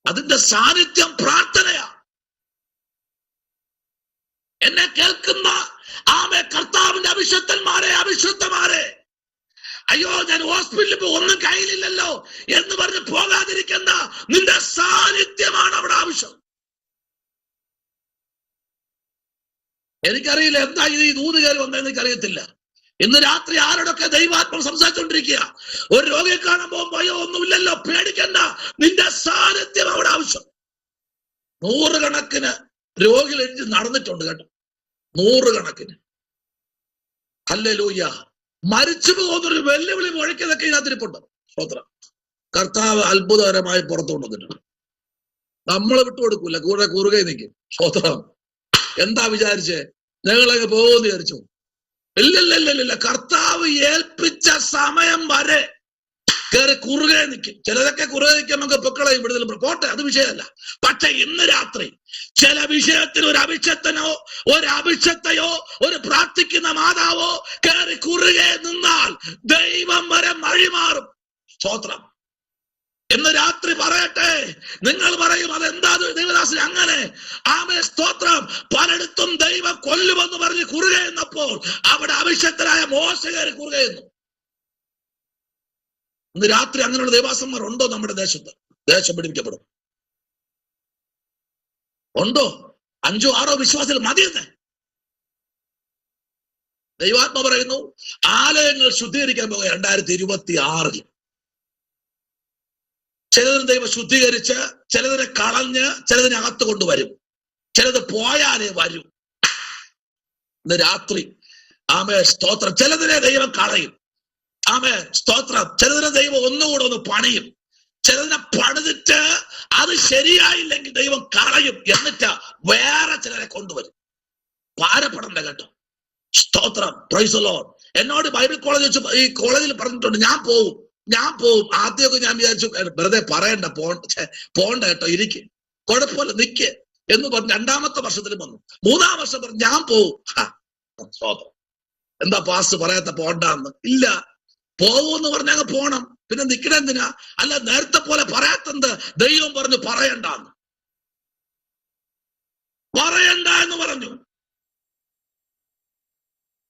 അതിന്റെ സാന്നിധ്യം പ്രാർത്ഥനയാ. എന്നെ കേൾക്കുന്ന കർത്താവിന്റെ അഭിഷക്തന്മാരെ, അയ്യോ ഞാൻ ഹോസ്പിറ്റലിൽ പോയി ഒന്നും കയ്യിലില്ലല്ലോ എന്ന് പറഞ്ഞ് പോകാതിരിക്കുന്ന നിന്റെ സാന്നിധ്യമാണ് അവിടെ ആവശ്യം. എനിക്കറിയില്ല എന്താ ഈ ദൂത് കയറി വന്നതെന്ന് എനിക്കറിയത്തില്ല. ഇന്ന് രാത്രി ആരോടൊക്കെ ദൈവാത്മം സംസാരിച്ചുകൊണ്ടിരിക്കുക. ഒരു രോഗിയെ കാണാൻ പോകുമ്പോ അയ്യോ ഒന്നുമില്ലല്ലോ, പേടിക്കണ്ട, നിന്റെ സാന്നിധ്യം അവിടെ ആവശ്യം. 100 കണക്കിന് രോഗികൾ എഴുതി നടന്നിട്ടുണ്ട് കേട്ടോ, 100 കണക്കിന്. ഹല്ലേലൂയ. മരിച്ചു പോകുന്നൊരു വെല്ലുവിളി മുഴക്കിയതൊക്കെ ഇതിനകത്തിരിപ്പുണ്ട്. സ്തോത്രം. കർത്താവ് അത്ഭുതകരമായി പുറത്തു കൊണ്ടുവന്നിട്ടുണ്ട്. നമ്മളെ വിട്ടുകൊടുക്കൂല, കൂടെ കുറുകെ നിൽക്കും. സ്തോത്രം. എന്താ വിചാരിച്ചേ? ഞങ്ങളങ്ങ് പോകുമെന്ന് വിചാരിച്ചു? ഇല്ല. കർത്താവ് ഏൽപ്പിച്ച സമയം വരെ കയറി കുറുകെ നിൽക്കും. ചിലതൊക്കെ കുറുകെ നിൽക്കാൻ നമുക്ക് പൊക്കളയും വിടുതലും പോട്ടെ, അത് വിഷയമല്ല. പക്ഷെ ഇന്ന് രാത്രി ചില വിഷയത്തിൽ ഒരു അഭിഷക്തനോ ഒരു അഭിഷക്തയോ ഒരു പ്രാർത്ഥിക്കുന്ന മാതാവോ കയറി കുറുകെ നിന്നാൽ ദൈവം വരെ വഴിമാറും. സ്തോത്രം. ഇന്ന് രാത്രി പറയട്ടെ, നിങ്ങൾ പറയും അതെന്താ ദൈവദാസൻ അങ്ങനെ? ആമേ സ്തോത്രം. പലയിടത്തും ദൈവം കൊല്ലുമെന്ന് പറഞ്ഞ് കുറുകെ എന്നപ്പോൾ അവിടെ അഭിഷക്തനായ മോശ കയറി കുറുകെ എന്നു. ഇന്ന് രാത്രി അങ്ങനെയുള്ള ദൈവാസന്മാർ ഉണ്ടോ നമ്മുടെ ദേശത്ത്? ദേശം പിടിപ്പിക്കപ്പെടും. ഉണ്ടോ? 5 or 6 വിശ്വാസികൾ മതിയെന്ന് ദൈവാത്മ പറയുന്നു. ആലയങ്ങൾ ശുദ്ധീകരിക്കാൻ പോകുക 2026. ചിലതിന് ദൈവം ശുദ്ധീകരിച്ച്, ചിലതിനെ കളഞ്ഞ്, ചിലതിനകത്ത് കൊണ്ടുവരും. ചിലത് പോയാലേ വരും. ഇന്ന് രാത്രി ആമേ സ്തോത്രം. ചിലതിനെ ദൈവം കളയും. ആമേ സ്തോത്രം. ചിലതിനെ ദൈവം ഒന്നുകൂടെ ഒന്ന് പണിയും. ചിലതിനെ പണിതിട്ട് അത് ശരിയായില്ലെങ്കിൽ ദൈവം കളയും. എന്നിട്ട് വേറെ ചിലരെ കൊണ്ടുവരും. ഭാരപ്പെടണ്ട കേട്ടോ. സ്തോത്രം. Praise the Lord. എന്നോട് ബൈബിൾ കോളേജ് വെച്ച് ഈ കോളേജിൽ പറഞ്ഞിട്ടുണ്ട്, ഞാൻ പോവും. ആദ്യമൊക്കെ ഞാൻ വിചാരിച്ചു വെറുതെ പറയണ്ട, പോണ്ട കേട്ടോ, ഇരിക്ക്, കുഴപ്പമില്ല, നിക്ക് എന്ന് പറഞ്ഞു. 2ാമത്തെ വർഷത്തിൽ വന്നു. 3ാം വർഷം പറഞ്ഞു ഞാൻ പോവും. സ്തോത്രം. എന്താ പാസ്റ്റ് പറയാത്ത പോണ്ടാന്ന്? ഇല്ല, പോവൂന്ന് പറഞ്ഞങ്ങ് പോണം. പിന്നെ നിക്കണെന്തിനാ? അല്ല, നേരത്തെ പോലെ പറയാത്തെന്ത്? ദൈവം പറഞ്ഞു പറയണ്ട എന്ന് പറഞ്ഞു.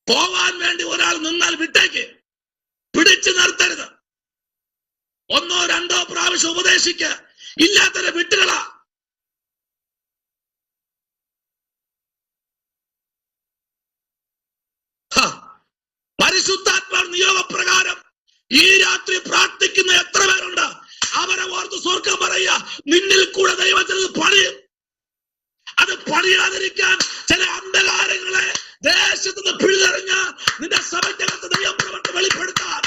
പോവാൻ വേണ്ടി ഒരാൾ നിന്നാൽ വിട്ടേക്ക്, പിടിച്ചു നിർത്തരുത്. 1 or 2 പ്രാവശ്യം ഉപദേശിക്ക, ഇല്ലാത്തവരെ വിട്ടുകളാ. പരിശുദ്ധാത്മാവ് നിയോഗപ്രകാരം ഈ രാത്രി പ്രാർത്ഥിക്കുന്ന എത്ര പേരുണ്ട്? അവരെ ഓർത്ത് സ്വർഗം പറയുക, നിന്നിൽ കൂടെ ദൈവത്തിന് പണിയും. അത് പണിയാതിരിക്കാൻ ചില അന്ധകാരങ്ങളെ ദേശത്ത് നിന്ന് പിഴുതെറിഞ്ഞ് നിന്റെ സഭയ്ക്കകത്ത് ദൈവം പ്രവർത്തി വെളിപ്പെടുത്താൻ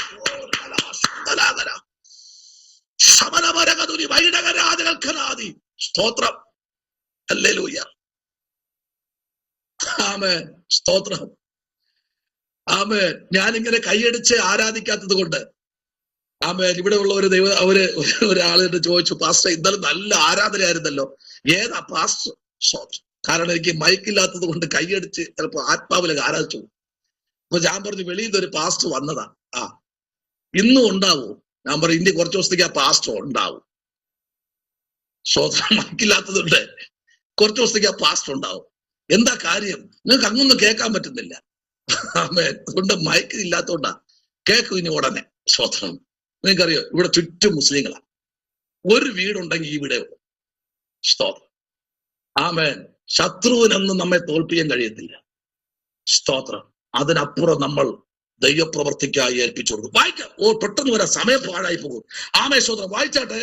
ശമനമരകതുരി വൈടകരാജകൽക്കനാദി. സ്തോത്രം. ഹല്ലേലൂയ. ആമേൻ. സ്തോത്രം. ആമേൻ. ഞാനിങ്ങനെ കൈയടിച്ച് ആരാധിക്കാത്തത് കൊണ്ട് ആമേൻ. ഇവിടെ ഉള്ള ഒരു ഒരാളോട് ചോദിച്ചു, പാസ്റ്റർ ഇന്നലെ നല്ല ആരാധനയായിരുന്നല്ലോ, ഏതാ പാസ്റ്റർ? സ്തോത്രം. കാരണം എനിക്ക് മൈക്കില്ലാത്തത് കൊണ്ട് കൈയടിച്ച് ചിലപ്പോ ആത്മാവിലേക്ക് ആരാധിച്ചു. അപ്പൊ ഞാൻ പറഞ്ഞു, വെളിയിൽ നിന്ന് ഒരു പാസ്റ്റർ വന്നതാ. ഇന്നും ഉണ്ടാവും. ഞാൻ പറഞ്ഞു, ഇനി കുറച്ച് ദിവസത്തേക്ക് ആ പാസ്റ്റർ ഉണ്ടാവും. സ്തോത്രം. മൈക്കില്ലാത്തതുണ്ട്, കുറച്ച് ദിവസത്തേക്ക് ആ പാസ്റ്റർ ഉണ്ടാവും. എന്താ കാര്യം? നിങ്ങൾക്ക് അങ്ങൊന്നും കേൾക്കാൻ പറ്റുന്നില്ല. ആമേൻ. അതുകൊണ്ട് മൈക്ക് ഇല്ലാത്തോണ്ടാ. കേൾക്കും ഇനി ഉടനെ. സ്തോത്രം. നിങ്ങൾക്കറിയോ, ഇവിടെ ചുറ്റും മുസ്ലിങ്ങളാ. ഒരു വീടുണ്ടെങ്കിൽ ഈ വീടേ ഉള്ളൂ. സ്തോത്രം. ആമേൻ. ശത്രുവിനൊന്നും നമ്മെ തോൽപ്പിക്കാൻ കഴിയത്തില്ല. സ്തോത്രം. അതിനപ്പുറം നമ്മൾ ദൈവപ്രവർത്തിക്കായി ഏൽപ്പിച്ചു കൊടുക്കും. വായിക്കാം. പെട്ടെന്ന് വരാം, സമയം പാഴായി പോകും. ആമേ സ്തോത്രം. വായിച്ചാട്ടെ.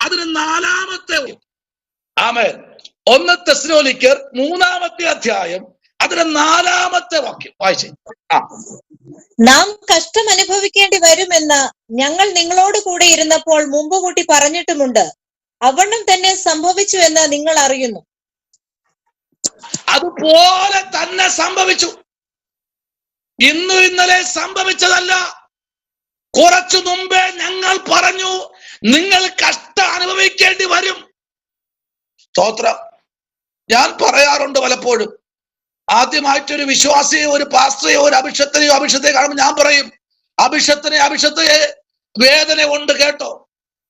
അതിന് 4ാമത്തെ ആമേൻ 1 തെസ്സലോനിക്കർ 3-ാമത്തെ അധ്യായം അതിന് 4-ാമത്തെ വാക്യം വായിച്ചേ. നാം കഷ്ടം അനുഭവിക്കേണ്ടി വരുമെന്ന് ഞങ്ങൾ നിങ്ങളോട് കൂടെ ഇരുന്നപ്പോൾ മുമ്പ് കൂട്ടി പറഞ്ഞിട്ടുമുണ്ട്. അവണ്ണം തന്നെ സംഭവിച്ചു എന്ന് നിങ്ങൾ അറിയുന്നു. അതുപോലെ തന്നെ സംഭവിച്ചു. ഇന്നു ഇന്നലെ സംഭവിച്ചതല്ല. കുറച്ചു മുമ്പേ ഞങ്ങൾ പറഞ്ഞു നിങ്ങൾ കഷ്ടം അനുഭവിക്കേണ്ടി വരും. സ്തോത്രം. ഞാൻ പറയാറുണ്ട് പലപ്പോഴും, ആദ്യമായിട്ടൊരു വിശ്വാസിയോ ഒരു പാസ്റ്ററെയോ ഒരു അഭിഷക്തയെ കാണുമ്പോൾ ഞാൻ പറയും, അഭിഷക്തയെ വേദന ഉണ്ട് കേട്ടോ,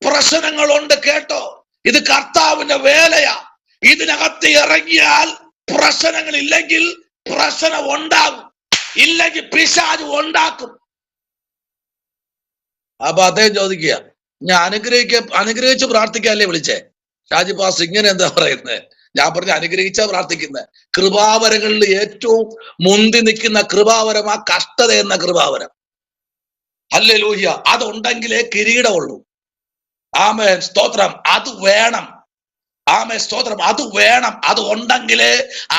പ്രശ്നങ്ങളുണ്ട് കേട്ടോ, ഇത് കർത്താവിന്റെ വേലയാ. ഇതിനകത്ത് ഇറങ്ങിയാൽ പ്രശ്നങ്ങൾ ഇല്ലെങ്കിൽ പ്രശ്നം ഉണ്ടാകും, ഇല്ലെങ്കിൽ പിശാച് ഉണ്ടാക്കും. അപ്പൊ അദ്ദേഹം ചോദിക്കുക, ഞാൻ അനുഗ്രഹിച്ച് പ്രാർത്ഥിക്കാല്ലേ വിളിച്ചേ? ഷാജി പാസ്റ്റർ ഇങ്ങനെ എന്താ പറയുന്നത്? ഞാൻ പറഞ്ഞ അനുഗ്രഹിച്ചാ പ്രാർത്ഥിക്കുന്നത്. കൃപാവരങ്ങളിൽ ഏറ്റവും മുന്തി നിൽക്കുന്ന കൃപാവരം ആ കഷ്ടത എന്ന കൃപാവരം. ഹല്ലേലൂയ. അതുണ്ടെങ്കിലേ കിരീടമുള്ളൂ. ആമേൻ സ്തോത്രം. അത് വേണം. ആമേൻ സ്തോത്രം. അത് വേണം. അത് ഉണ്ടെങ്കിലേ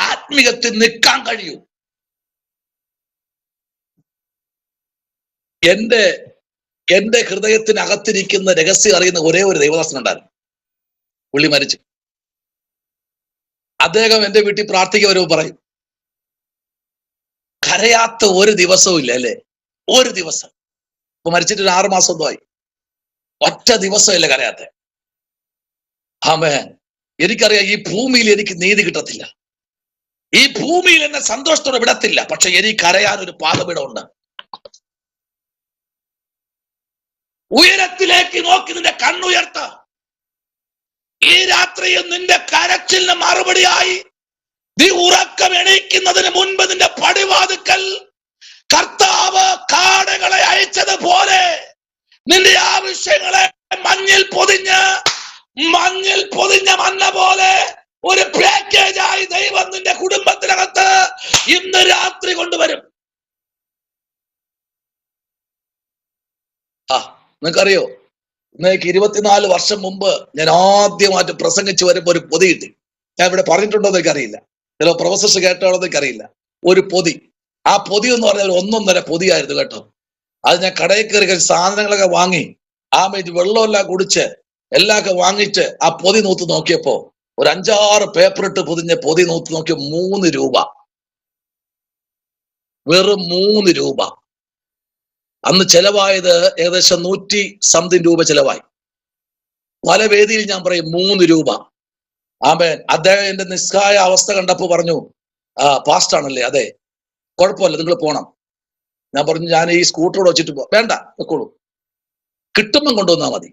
ആത്മീയത്തിൽ നിൽക്കാൻ കഴിയൂ. എന്റെ ഹൃദയത്തിനകത്തിരിക്കുന്ന രഹസ്യം അറിയുന്ന ഒരേ ഒരു ദൈവദാസൻ ഉണ്ടായിരുന്നു. പുള്ളി മരിച്ചു. അദ്ദേഹം എന്റെ വീട്ടിൽ പ്രാർത്ഥിക്കുവരവ് പറയും, കരയാത്ത ഒരു ദിവസവും ഇല്ല അല്ലേ? ഒരു ദിവസം. ഇപ്പൊ മരിച്ചിട്ട് 6 മാസം ഒന്നും ആയി, ഒറ്റ ദിവസമില്ല കരയാത്ത. ആമേൻ. എനിക്കറിയാം ഈ ഭൂമിയിൽ എനിക്ക് നീതി കിട്ടത്തില്ല, ഈ ഭൂമിയിൽ എന്നെ സന്തോഷത്തോടെ വിടത്തില്ല. പക്ഷെ എനിക്ക് കരയാൻ ഒരു പാതപിടമുണ്ട്. ഉയരത്തിലേക്ക് നോക്കി നിന്റെ കണ്ണുയർത്ത. ഈ രാത്രിയിൽ നിന്റെ കരച്ചിലിന് മറുപടിയായി നീ ഉറക്കം എണീക്കുന്നതിന് മുൻപ് നിന്റെ പടിവാതുക്കൽ കർത്താവ് കാടകളെ അയച്ചതുപോലെ നിന്റെ ആവശ്യങ്ങളെ മഞ്ഞിൽ പൊതിഞ്ഞ മന്ന പോലെ ഒരു പാക്കേജായി ദൈവം നിന്റെ കുടുംബത്തിനകത്ത് ഇന്ന് രാത്രി കൊണ്ടുവരും. നിങ്ങൾക്കറിയോ, ഇന്നേക്ക് 24 വർഷം മുമ്പ് ഞാൻ ആദ്യമായിട്ട് പ്രസംഗിച്ച് വരുമ്പോ ഒരു പൊതി കിട്ടി. ഞാൻ ഇവിടെ പറഞ്ഞിട്ടുണ്ടോ എന്ന് എനിക്കറിയില്ല, ചില പ്രൊഫസേഴ്സ് കേട്ടോ എന്ന് എനിക്കറിയില്ല. ഒരു പൊതി, ആ പൊതി എന്ന് പറഞ്ഞാൽ 1.5 പൊതിയായിരുന്നു കേട്ടോ. അത് ഞാൻ കടയിൽ കയറി സാധനങ്ങളൊക്കെ വാങ്ങി വെള്ളമെല്ലാം കുടിച്ച് എല്ലാമൊക്കെ വാങ്ങിച്ച് ആ പൊതി നൂത്ത് നോക്കിയപ്പോ ഒരു 5-6 പേപ്പർ ഇട്ട് പൊതിഞ്ഞ പൊതി നൂത്ത് നോക്കിയ 3 രൂപ, വെറും 3 രൂപ. അന്ന് ചെലവായത് ഏകദേശം 100 രൂപ ചെലവായി. പല വേദിയിൽ ഞാൻ പറയും 3 രൂപ. ആമേൻ. അദ്ദേഹം എന്റെ നിസ്സഹായ അവസ്ഥ കണ്ടപ്പോ പറഞ്ഞു, പാസ്റ്റ് ആണല്ലേ? അതെ, കുഴപ്പമില്ല, നിങ്ങൾ പോണം. ഞാൻ പറഞ്ഞു, ഞാൻ ഈ സ്കൂട്ടറോട് വെച്ചിട്ട് വേണ്ട, വെക്കോളൂ, കിട്ടുമ്പം കൊണ്ടുവന്നാ മതി.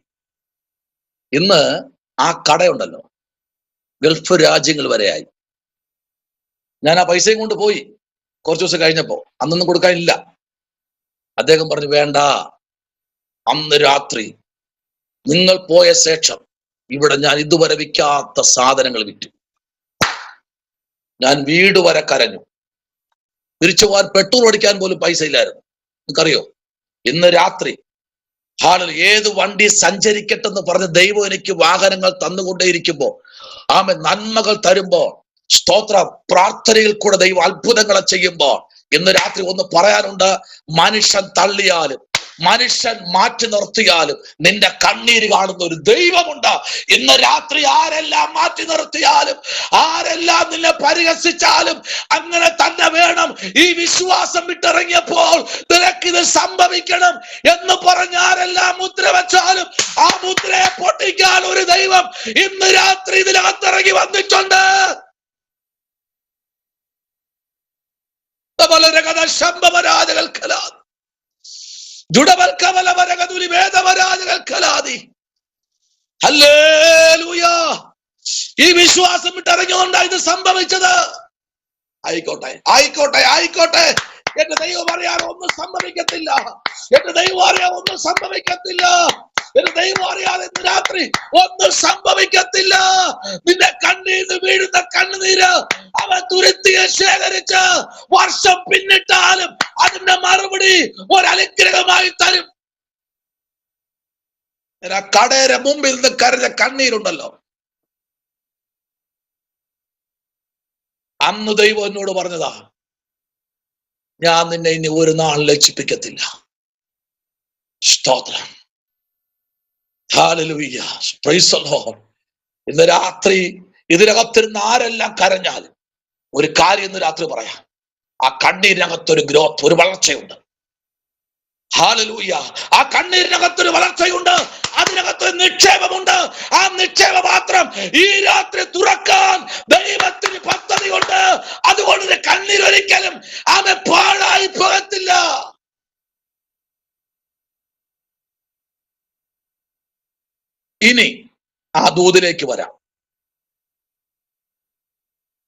ഇന്ന് ആ കടയുണ്ടല്ലോ ഗൾഫ് രാജ്യങ്ങൾ വരെയായി. ഞാൻ ആ പൈസയും കൊണ്ട് പോയി കുറച്ചു ദിവസം കഴിഞ്ഞപ്പോ, അന്നൊന്നും കൊടുക്കാനില്ല. അദ്ദേഹം പറഞ്ഞു, വേണ്ട, അന്ന് രാത്രി നിങ്ങൾ പോയ ശേഷം ഇവിടെ ഞാൻ ഇതുവരെ വിൽക്കാത്ത സാധനങ്ങൾ വിറ്റു. ഞാൻ വീട് വരെ കരഞ്ഞു. തിരിച്ചു പോകാൻ പെട്രോൾ അടിക്കാൻ പോലും പൈസ ഇല്ലായിരുന്നു. നിങ്ങൾക്കറിയോ, ഇന്ന് രാത്രി ഹാളിൽ ഏത് വണ്ടി സഞ്ചരിക്കട്ടെന്ന് പറഞ്ഞ് ദൈവം എനിക്ക് വാഹനങ്ങൾ തന്നുകൊണ്ടേയിരിക്കുമ്പോ, നന്മകൾ തരുമ്പോ, സ്തോത്രം, പ്രാർത്ഥനയിൽ കൂടെ ദൈവം അത്ഭുതങ്ങളെ ചെയ്യുമ്പോൾ, ഇന്ന് രാത്രി ഒന്ന് പറയാനുണ്ട്. മനുഷ്യൻ തള്ളിയാലും മനുഷ്യൻ മാറ്റി നിർത്തിയാലും നിന്റെ കണ്ണീര് കാണുന്ന ഒരു ദൈവമുണ്ട്. ഇന്ന് രാത്രി ആരെല്ലാം മാറ്റി നിർത്തിയാലും, ആരെല്ലാം നിന്നെ പരിഹസിച്ചാലും അങ്ങനെ തന്നെ വേണം. ഈ വിശ്വാസം വിട്ടിറങ്ങിയപ്പോൾ നിനക്കിത് സംഭവിക്കണം എന്ന് പറഞ്ഞ് ആരെല്ലാം മുദ്ര വെച്ചാലും ആ മുദ്രയെ പൊട്ടിക്കാൻ ഒരു ദൈവം ഇന്ന് രാത്രി ഇതിനകത്തിറങ്ങി വന്നിട്ടുണ്ട്. ഈ വിശ്വാസം വിട്ടിറങ്ങിയോണ്ടാ ഇത് സംഭവിച്ചത്. ആയിക്കോട്ടെ ആയിക്കോട്ടെ ആയിക്കോട്ടെ, എന്റെ ദൈവം അറിയാൻ ഒന്നും സംഭവിക്കത്തില്ല, എന്റെ ദൈവം അറിയാൻ ഒന്നും സംഭവിക്കത്തില്ല, എന്റെ ദൈവം അറിയാതെ ഇന്ന് രാത്രി ഒന്നും സംഭവിക്കത്തില്ല. നിന്റെ കണ്ണീര് വീഴുന്ന കണ്ണുനീര് അവൻ തുരുത്തിയെ ശേഖരിച്ച് വർഷം പിന്നിട്ടാലും അതിന്റെ മറുപടി ഒരനുഗ്രഹമായി തരും. കടയുടെ മുമ്പിൽ നിന്ന് കരഞ്ഞ കണ്ണീരുണ്ടല്ലോ, അന്ന് ദൈവം എന്നോട് പറഞ്ഞതാ, ഞാൻ നിന്നെ ഇനി ഒരു നാൾ ലജ്ജിപ്പിക്കത്തില്ല. സ്തോത്രം, ഹല്ലേലൂയ, പ്രൈസ് ദി ലോർഡ്. ഇന്ന് രാത്രി ഇതിനകത്തിരുന്ന് ആരെല്ലാം കരഞ്ഞാലും ഒരു കാര്യം ഇന്ന് രാത്രി പറയാം, ആ കണ്ണീരിനകത്തൊരു ഗ്രോത്ത്, ഒരു വളർച്ചയുണ്ട്. ഹല്ലേലൂയ, ആ കണ്ണീരിനകത്തൊരു വളർച്ചയുണ്ട്, അതിനകത്തൊരു നിക്ഷേപമുണ്ട്. ആ നിക്ഷേപ പാത്രം ഈ രാത്രി തുറക്കാൻ ദൈവത്തിന് പദ്ധതിയുണ്ട്. അതുകൊണ്ട് കണ്ണീരൊരിക്കലും അവൻ പാഴായി പോകത്തില്ല. ഇനി ആ ദൂതിലേക്ക് വരാം.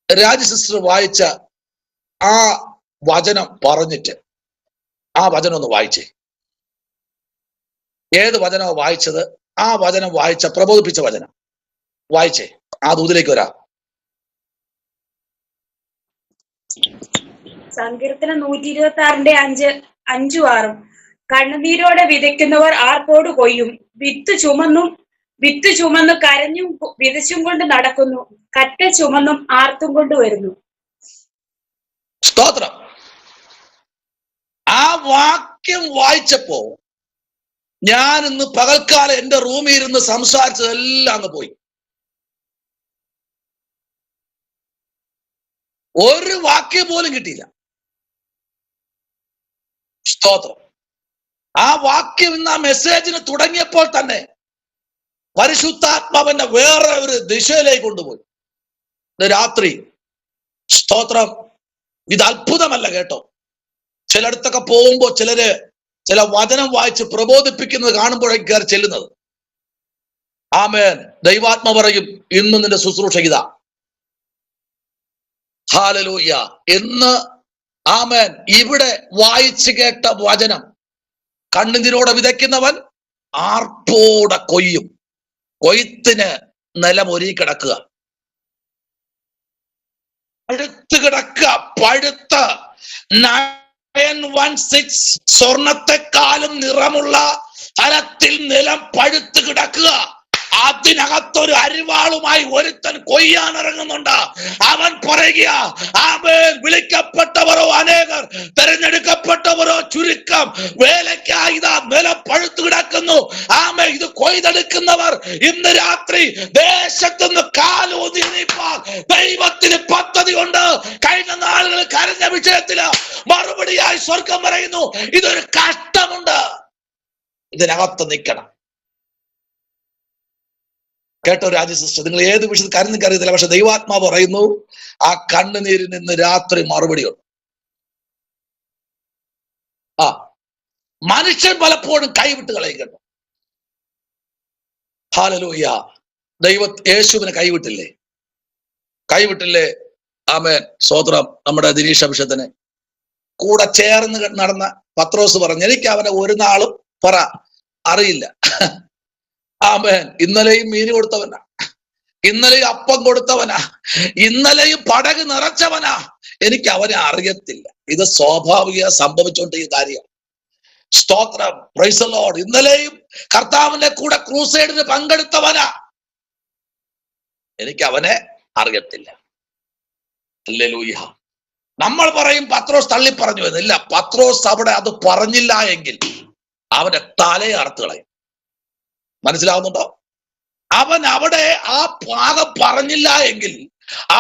രാജസിസ്റ്റർ വായിച്ച ആ വചനം പറഞ്ഞിട്ട് ആ വചനം ഒന്ന് വായിച്ചേ. ഏത് വചനമാണ് വായിച്ചത്? ആ വചനം വായിച്ച പ്രബോധിപ്പിച്ച വചനം വായിച്ചേ. ആ ദൂതിലേക്ക് വരാം. സങ്കീർത്തനം 126 5-5 6. കണ്ണുനീരോടെ വിതയ്ക്കുന്നവർ ആർപ്പോട് കൊയ്യും. വിത്ത് ചുമന്നു കരഞ്ഞും വിതച്ചും കൊണ്ട് നടക്കുന്നു. കറ്റ ചുമന്നും ആർത്തും കൊണ്ട് വരുന്നു. സ്തോത്രം. ആ വാക്ക് വാക്യം വായിച്ചപ്പോ ഞാൻ ഇന്ന് പകൽക്കാലം എന്റെ റൂമിൽ ഇരുന്ന് സംസാരിച്ചതെല്ലാം അങ്ങ് പോയി. ഒരു വാക്യം പോലും കിട്ടിയില്ല. സ്തോത്രം. ആ വാക്യം ഇന്ന് ആ മെസ്സേജിന് തുടങ്ങിയപ്പോൾ തന്നെ പരിശുദ്ധാത്മാവനെ വേറെ ഒരു ദിശയിലേക്ക് കൊണ്ടുപോയി. രാത്രി സ്തോത്രം, ഇത് അത്ഭുതമല്ല കേട്ടോ. ചിലയിടത്തൊക്കെ പോകുമ്പോ ചില വചനം വായിച്ച് പ്രബോധിപ്പിക്കുന്നത് കാണുമ്പോഴേക്ക് കയറി ചെല്ലുന്നത്. ആമേൻ. ദൈവാത്മ പറയും, ഇന്ന് നിന്റെ ശുശ്രൂഷ ഇതാ. ഹല്ലേലൂയ. എന്ന് ആമേൻ. ഇവിടെ വായിച്ചു കേട്ട വചനം കണ്ണുനീരോടെ വിതയ്ക്കുന്നവൻ ആർപ്പോടെ കൊയ്യും. കൊയ്ത്തിന് നിലം ഒരുങ്ങി കിടക്കുക, പഴുത്ത് കിടക്കുക. പഴുത്ത 916 സ്വർണത്തെക്കാളും നിറമുള്ള തലത്തിൽ നിലം പഴുത്ത് കിടക്കുക. അതിനകത്തൊരു അരിവാളുമായി ഒരുത്തൻ കൊയ്യാൻ ഇറങ്ങുന്നുണ്ട്. അവൻ പറയുക, ആമേൻ, വിളിക്കപ്പെട്ടവരോ അനേകർ, തെരഞ്ഞെടുക്കപ്പെട്ടവരോ ചുരുക്കം, വേലയ്ക്കായി ഇതാ നിലം പഴുത്തു കിടക്കുന്നു. ആമേൻ. ഇത് കൊയ്തെടുക്കുന്നവർ ഇന്ന് രാത്രി ദേശത്തുനിന്ന് കാലൂന്നി നീപ്പാൻ ദൈവത്തിന് പദ്ധതി ഉണ്ട്. കഴിഞ്ഞ നാളുകൾ കരഞ്ഞ വിഷയത്തില് മറുപടിയായി സ്വർഗം പറയുന്നു, ഇതൊരു കഷ്ടമുണ്ട്, ഇതിനകത്ത് നിൽക്കണം. കേട്ടോ രാജ സിസ്റ്റർ, നിങ്ങൾ ഏത് വിഷയത്തിൽ കരുതി അറിയത്തില്ല, പക്ഷെ ദൈവാത്മാവ് പറയുന്നു ആ കണ്ണുനീരിന് ഇന്ന് രാത്രി മറുപടിയുണ്ട്. മനുഷ്യൻ പലപ്പോഴും കൈവിട്ട് കളയും കേട്ടോ. ഹല്ലേലൂയ. യേശുവിനെ കൈവിട്ടില്ലേ? ആമേൻ. സ്തോത്രം. നമ്മുടെ ദിനീഷ് അഭിഷേകത്തിന് കൂടെ ചേർന്ന് നടന്ന പത്രോസ് പറഞ്ഞു, എനിക്ക് അവനെ ഒരു നാളും അറിയില്ല. ആമേൻ. ഇന്നലെയും മീൻ കൊടുത്തവനാ, ഇന്നലെയും അപ്പം കൊടുത്തവനാ, ഇന്നലെയും പടക് നിറച്ചവനാ, എനിക്ക് അവനെ അറിയത്തില്ല. ഇത് സ്വാഭാവിക സംഭവിച്ചുകൊണ്ടിരിക്കുന്ന കാര്യം. സ്തോത്രം. Praise the Lord. ഇന്നലെയും കർത്താവിന്റെ കൂടെ ക്രൂസൈഡിന് പങ്കെടുത്തവനാ, എനിക്ക് അവനെ അറിയത്തില്ല. ഹല്ലേലൂയ. നമ്മൾ പറയും പത്രോസ് തള്ളി പറഞ്ഞു എന്നില്ല. പത്രോസ് അവിടെ അത് പറഞ്ഞില്ല എങ്കിൽ അവന്റെ തലയെ അറുത്ത് കളയും. മനസ്സിലാവുന്നുണ്ടോ? അവൻ അവിടെ ആ ഭാഗം പറഞ്ഞില്ല എങ്കിൽ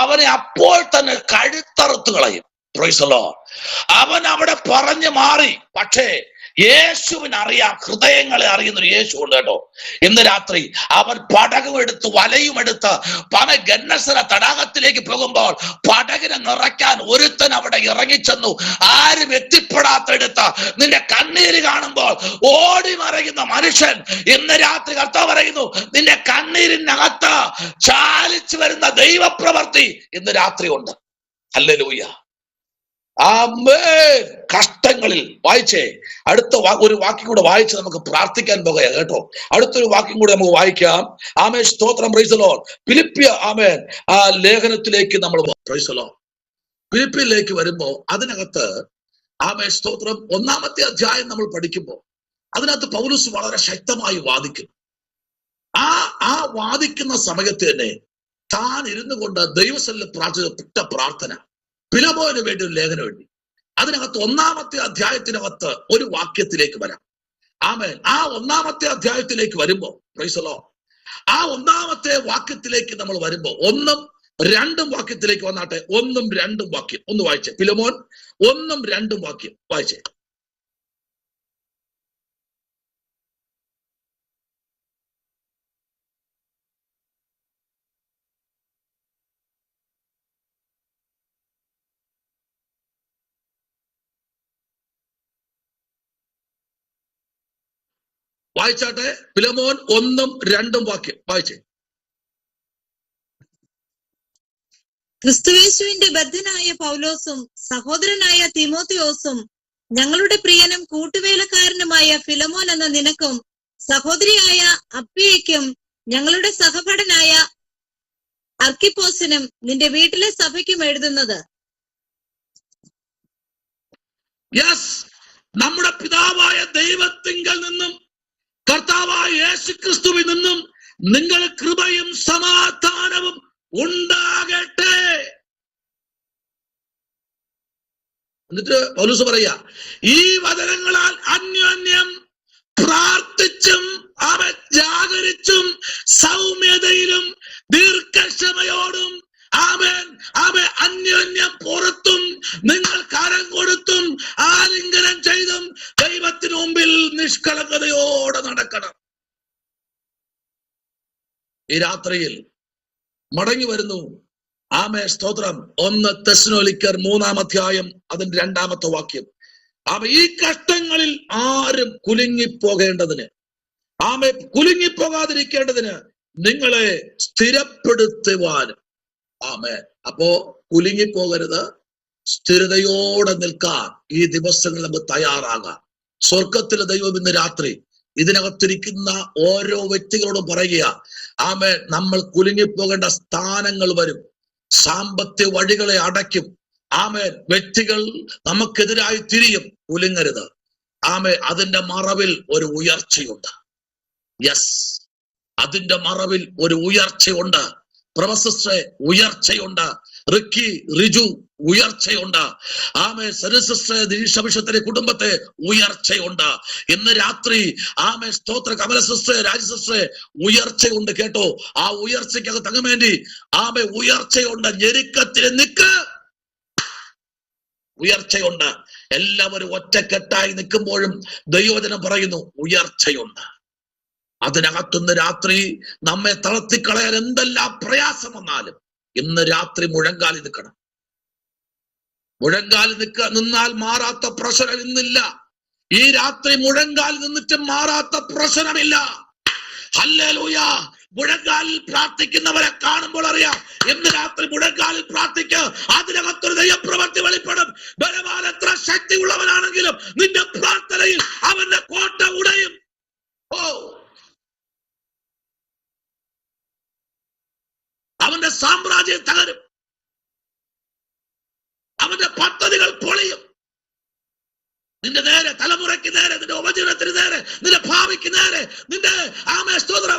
അവനെ അപ്പോൾ തന്നെ കഴുത്തറുത്ത് കളയും. Price the Lord. അവൻ അവിടെ പറഞ്ഞു മാറി. പക്ഷേ യേശുവിന് അറിയാം, ഹൃദയങ്ങളെ അറിയുന്നൊരു യേശു ഉണ്ട് കേട്ടോ. ഇന്ന് രാത്രി അവൻ പടകും എടുത്ത് വലയും എടുത്ത് ഗന്നസര തടാകത്തിലേക്ക് പോകുമ്പോൾ പടകിനെ നിറയ്ക്കാൻ ഒരുത്തൻ അവിടെ ഇറങ്ങിച്ചെന്നു. ആരും എത്തിപ്പെടാത്തെടുത്ത് നിന്റെ കണ്ണീര് കാണുമ്പോൾ ഓടി മറയുന്ന മനുഷ്യൻ ഇന്ന് രാത്രി കർത്താവ് പറയുന്നു, നിന്റെ കണ്ണീരിനകത്ത് ചാലിച്ചു വരുന്ന ദൈവപ്രവൃത്തി ഇന്ന് രാത്രി ഉണ്ട്. ഹല്ലേലൂയ. ആമേൻ. കഷ്ടങ്ങളിൽ വായിച്ചേ. അടുത്ത ഒരു വാക്യം കൂടെ വായിച്ച് നമുക്ക് പ്രാർത്ഥിക്കാൻ പോകുക കേട്ടോ. അടുത്തൊരു വാക്യം കൂടെ നമുക്ക് വായിക്കാം. ആമേൻ. സ്തോത്രം. Praise the lord. ഫിലിപ്പിയ ആമേൻ ആ ലേഖനത്തിലേക്ക് നമ്മൾ പ്രൈസ് ദി ലോർഡ് ഫിലിപ്പിയിലേക്ക് വരുമ്പോ അതിനകത്ത് ആമേൻ സ്തോത്രം 1-ാമത്തെ അധ്യായം നമ്മൾ പഠിക്കുമ്പോൾ അതിനകത്ത് പൗലോസ് വളരെ ശക്തമായി വാദിക്കുന്നു. ആ വാദിക്കുന്ന സമയത്ത് തന്നെ താൻ ഇരുന്നു കൊണ്ട് ദൈവസന്നിധിയിൽ പ്രാർത്ഥിച്ച പ്രാർത്ഥന, ഫിലമോന് വേണ്ടി ഒരു ലേഖനം എഴുതി. അതിനകത്ത് 1-ാമത്തെ അധ്യായത്തിനകത്ത് ഒരു വാക്യത്തിലേക്ക് വരാം. ആമേൻ. ആ 1-ാമത്തെ അധ്യായത്തിലേക്ക് വരുമ്പോ പ്രൈസ് ദി ലോർഡ് ആ 1-ാമത്തെ വാക്യത്തിലേക്ക് നമ്മൾ വരുമ്പോ 1ഉം 2ഉം വാക്യത്തിലേക്ക് വന്നാട്ടെ. 1ഉം 2ഉം വാക്യം ഒന്ന് വായിച്ചേ. ഫിലമോൻ 1ഉം 2ഉം വാക്യം വായിച്ചേ. വായിച്ചാട്ടെ. ഫിലമോൻ 1ഉം 2ഉം വാക്യം വായിച്ചേ. ക്രിസ്തുയേശുവിന്റെ ബദ്ധനായ പൗലോസും സഹോദരനായ തിമോത്തിയോസും ഞങ്ങളുടെ പ്രിയനും കൂട്ടുവേലക്കാരനുമായ ഫിലമോൻ എന്ന നിനക്കും സഹോദരിയായ അപ്പിയയ്ക്കും ഞങ്ങളുടെ സഹപഠനായ അർക്കിപ്പോസിനും നിന്റെ വീട്ടിലെ സഭയ്ക്കും എഴുതുന്നത്. യെസ്, നമ്മുടെ പിതാവായ ദൈവത്തിങ്കൽ നിന്നും കർത്താവായ യേശുക്രിസ്തുവിൽ നിന്നും നിങ്ങൾ കൃപയും സമാധാനവും ഉണ്ടാകട്ടെ. എന്നിട്ട് പൗലോസ് പറയാ, ഈ വചനങ്ങളാൽ അന്യോന്യം പ്രാർത്ഥിച്ചും അവൻ ജാഗരിച്ചും സൗമ്യതയിലും ദീർഘക്ഷമയോടും അവൻ അന്യോന്യം പുറത്തും നിങ്ങൾ കരം കൊടുത്തും ആലിംഗനം ചെയ്തും ദൈവത്തിനു മുമ്പിൽ നിഷ്കളങ്കതയോടെ നടക്കണം. ഈ രാത്രിയിൽ മടങ്ങി വരുന്നു. സ്തോത്രം. 1 തെസ്സലോനിക്കർ 3-ാം അധ്യായം അതിന്റെ 2-ാമത്തെ വാക്യം. ഈ കഷ്ടങ്ങളിൽ ആരും കുലുങ്ങിപ്പോകേണ്ടതിന്, കുലുങ്ങിപ്പോകാതിരിക്കേണ്ടതിന് നിങ്ങളെ സ്ഥിരപ്പെടുത്തുവാനും. അപ്പോ കുലുങ്ങിപ്പോകരുത്, സ്ഥിരതയോടെ നിൽക്കാൻ ഈ ദിവസങ്ങൾ നമുക്ക് തയ്യാറാകാം. സ്വർഗത്തിലെ ദൈവം ഇന്ന് രാത്രി ഇതിനകത്തിരിക്കുന്ന ഓരോ വ്യക്തികളോടും പറയുക, നമ്മൾ കുലുങ്ങിപ്പോകേണ്ട സ്ഥാനങ്ങൾ വരും, സാമ്പത്തിക വഴികളെ അടയ്ക്കും. വ്യക്തികൾ നമുക്കെതിരായി തിരിയും. കുലുങ്ങരുത്. അതിന്റെ മറവിൽ ഒരു ഉയർച്ചയുണ്ട്. യെസ്, അതിന്റെ മറവിൽ ഒരു ഉയർച്ചയുണ്ട്. പ്രൊഫസറെ ഉയർച്ചയുണ്ട്. റിക്കി, റിജു ഉയർച്ചയുണ്ട്. ദിനീഷ കുടുംബത്തെ ഉയർച്ചയുണ്ട്. ഇന്ന് രാത്രി സ്തോത്ര കമല സിസ്റ്ററെ, രാജ സിസ്റ്ററെ ഉയർച്ചയുണ്ട്. കേട്ടോ, ആ ഉയർച്ചയ്ക്കകത്ത് തങ്ങാൻ വേണ്ടി ഉയർച്ചയുണ്ട്. ഞെരുക്കത്തിൽ നിൽക്ക്, ഉയർച്ചയുണ്ട്. എല്ലാവരും ഒറ്റക്കെട്ടായി നിൽക്കുമ്പോഴും ദൈവവചനം പറയുന്നു ഉയർച്ചയുണ്ട്. അതിനകത്തുനിന്ന് രാത്രി നമ്മെ തളർത്തിക്കളയാൻ എന്തെല്ലാം പ്രയാസം വന്നാലും ഇന്ന് രാത്രി മുഴങ്കാലിൽ നിൽക്കണം. മുഴങ്കാലിൽ നിന്നാൽ മാറാത്ത പ്രശ്നം ഇന്നില്ല. ഈ രാത്രി മുഴങ്കാലിൽ നിന്നിട്ട് മാറാത്ത പ്രശ്നമില്ല. ഹല്ലേലൂയ. മുഴങ്കാലിൽ പ്രാർത്ഥിക്കുന്നവരെ കാണുമ്പോൾ അറിയാം, ഇന്ന് രാത്രി മുഴങ്കാലിൽ പ്രാർത്ഥിക്കുക. അതിനകത്തൊരു ദൈവപ്രവൃത്തി വെളിപ്പെടും. ബലവാൻ എത്ര ശക്തി ഉള്ളവനാണെങ്കിലും നിന്റെ പ്രാർത്ഥനയിൽ അവന്റെ കോട്ട ഉടയും. അവന്റെ സാമ്രാജ്യം തകരും. അവന്റെ പദ്ധതികൾ പൊളിയും. നിന്റെ നേരെ, തലമുറയ്ക്ക് നേരെ, നിന്റെ ഉപജീവനത്തിന് നേരെ, നിന്റെ ഭാവിക്ക് നേരെ, നിന്റെ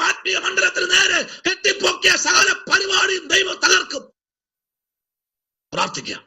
ആത്മീയ മണ്ഡലത്തിന് നേരെ കെട്ടിപ്പൊക്കിയ സകല പരിപാടിയും ദൈവം തകർക്കും. പ്രാർത്ഥിക്കാം.